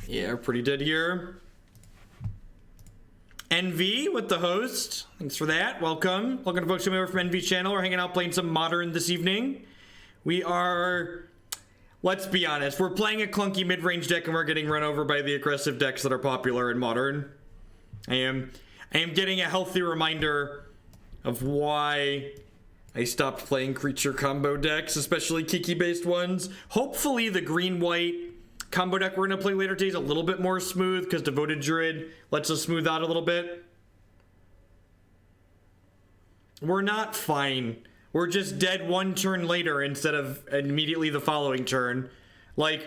Yeah, pretty dead here. NV with the host. Thanks for that. Welcome. Welcome to folks coming over from NV channel. We're hanging out playing some Modern this evening. We are, let's be honest, we're playing a clunky mid-range deck and we're getting run over by the aggressive decks that are popular in Modern. I am getting a healthy reminder of why I stopped playing creature combo decks, especially Kiki-based ones. Hopefully the green-white combo deck we're going to play later today is a little bit more smooth because Devoted Druid lets us smooth out a little bit. We're not fine. We're just dead one turn later instead of immediately the following turn. Like,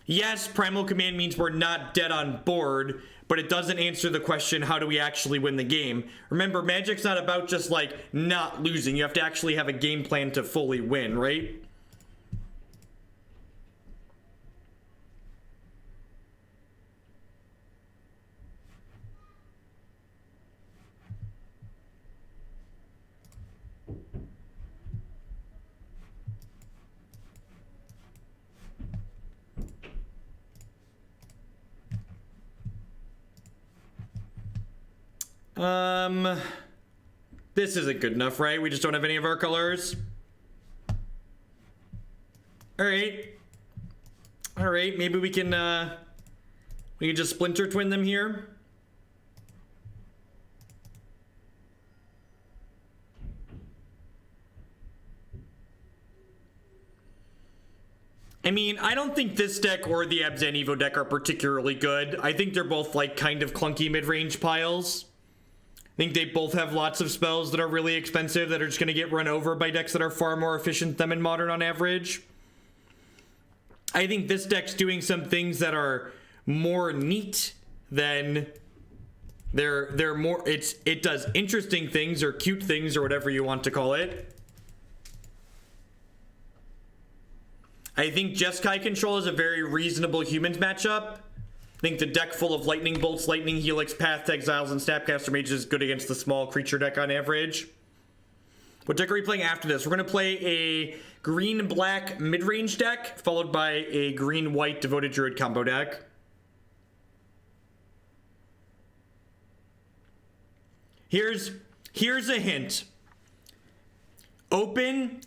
yes, Primal Command means we're not dead on board, but it doesn't answer the question, how do we actually win the game? Remember, Magic's not about just, like, not losing. You have to actually have a game plan to fully win, right? This isn't good enough, right? We just don't have any of our colors. All right. All right, maybe we can just splinter twin them here. I mean, I don't think this deck or the Abzan Evo deck are particularly good. I think they're both like kind of clunky mid-range piles. I think they both have lots of spells that are really expensive that are just going to get run over by decks that are far more efficient than in Modern on average. I think this deck's doing some things that are more neat than they're more, it does interesting things or cute things or whatever you want to call it. I think Jeskai Control is a very reasonable humans matchup. I think the deck full of Lightning Bolts, Lightning Helix, Path to Exiles, and Snapcaster Mages is good against the small creature deck on average. What deck are we playing after this? We're going to play a green-black mid-range deck, followed by a green-white Devoted Druid combo deck. Here's a hint.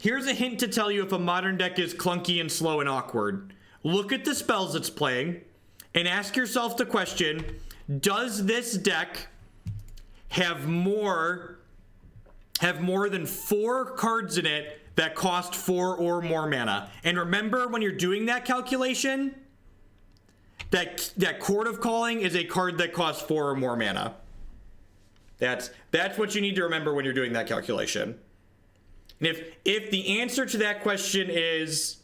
Here's a hint to tell you if a modern deck is clunky and slow and awkward. Look at the spells it's playing and ask yourself the question, does this deck have more than 4 cards in it that cost 4 or more mana? And remember, when you're doing that calculation, that Chord of Calling is a card that costs 4 or more mana. That's what you need to remember when you're doing that calculation. And if the answer to that question is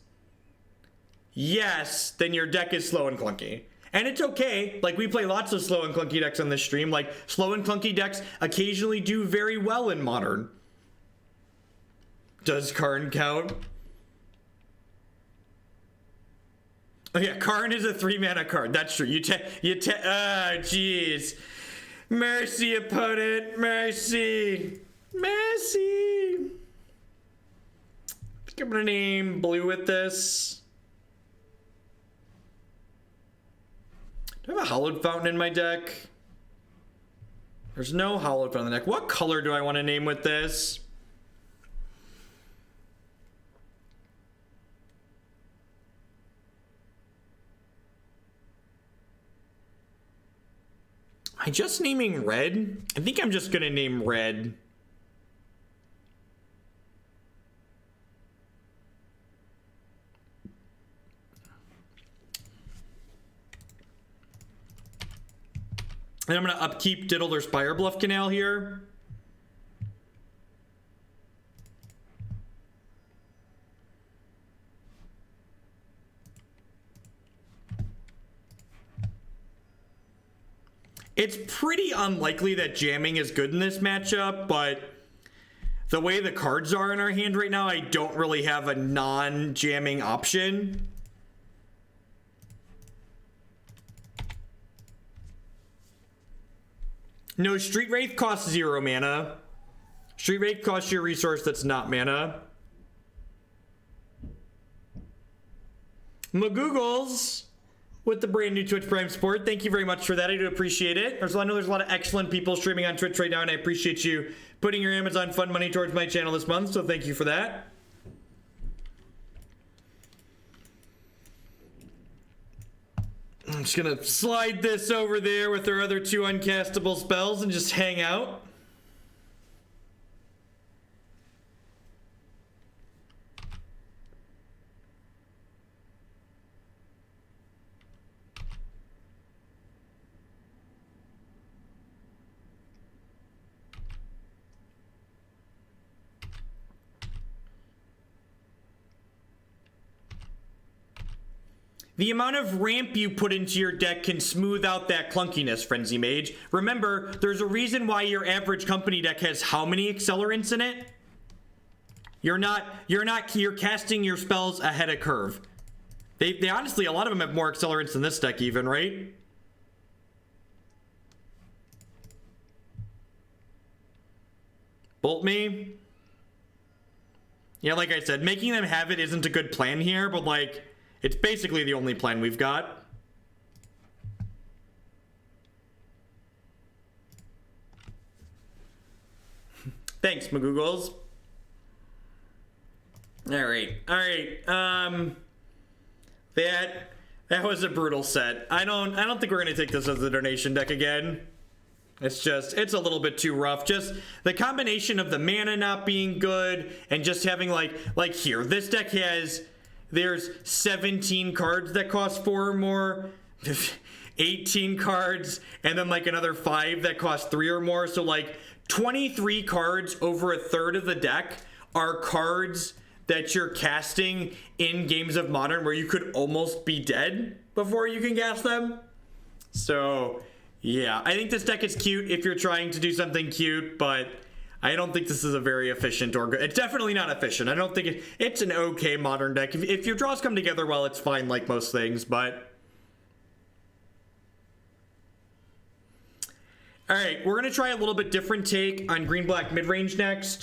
yes, then your deck is slow and clunky. And it's okay. Like, we play lots of slow and clunky decks on this stream. Like, slow and clunky decks occasionally do very well in Modern. Does Karn count? Oh yeah, Karn is a 3-mana card. That's true. Jeez. Mercy, opponent. Mercy. Mercy. I think I'm gonna name blue with this. Do I have a Hallowed Fountain in my deck? There's no Hallowed Fountain in the deck. What color do I want to name with this? Am I just naming red? I think I'm just gonna name red. And I'm going to upkeep Diddle or Spire Bluff Canal here. It's pretty unlikely that jamming is good in this matchup, but the way the cards are in our hand right now, I don't really have a non-jamming option. No, Street Wraith costs 0 mana. Street Wraith costs you a resource that's not mana. Magoogles with the brand new Twitch Prime support. Thank you very much for that. I do appreciate it. I know there's a lot of excellent people streaming on Twitch right now, and I appreciate you putting your Amazon Fund money towards my channel this month, so thank you for that. I'm just gonna slide this over there with our other 2 uncastable spells and just hang out. The amount of ramp you put into your deck can smooth out that clunkiness, Frenzy Mage. Remember, there's a reason why your average company deck has how many accelerants in it? You're casting your spells ahead of curve. They honestly, a lot of them have more accelerants than this deck even, right? Bolt me. Yeah, like I said, making them have it isn't a good plan here, but like, it's basically the only plan we've got. Thanks, Magoogles. All right. That was a brutal set. I don't think we're gonna take this as a donation deck again. It's a little bit too rough. Just the combination of the mana not being good and just having like here, this deck there's 17 cards that cost 4 or more, 18 cards, and then like another 5 that cost 3 or more. So like 23 cards over a third of the deck are cards that you're casting in games of Modern where you could almost be dead before you can cast them. So yeah, I think this deck is cute if you're trying to do something cute, but I don't think this is a very efficient or good. It's definitely not efficient. I don't think it's an okay Modern deck. If your draws come together well, it's fine like most things, but... All right, we're going to try a little bit different take on green-black mid-range next.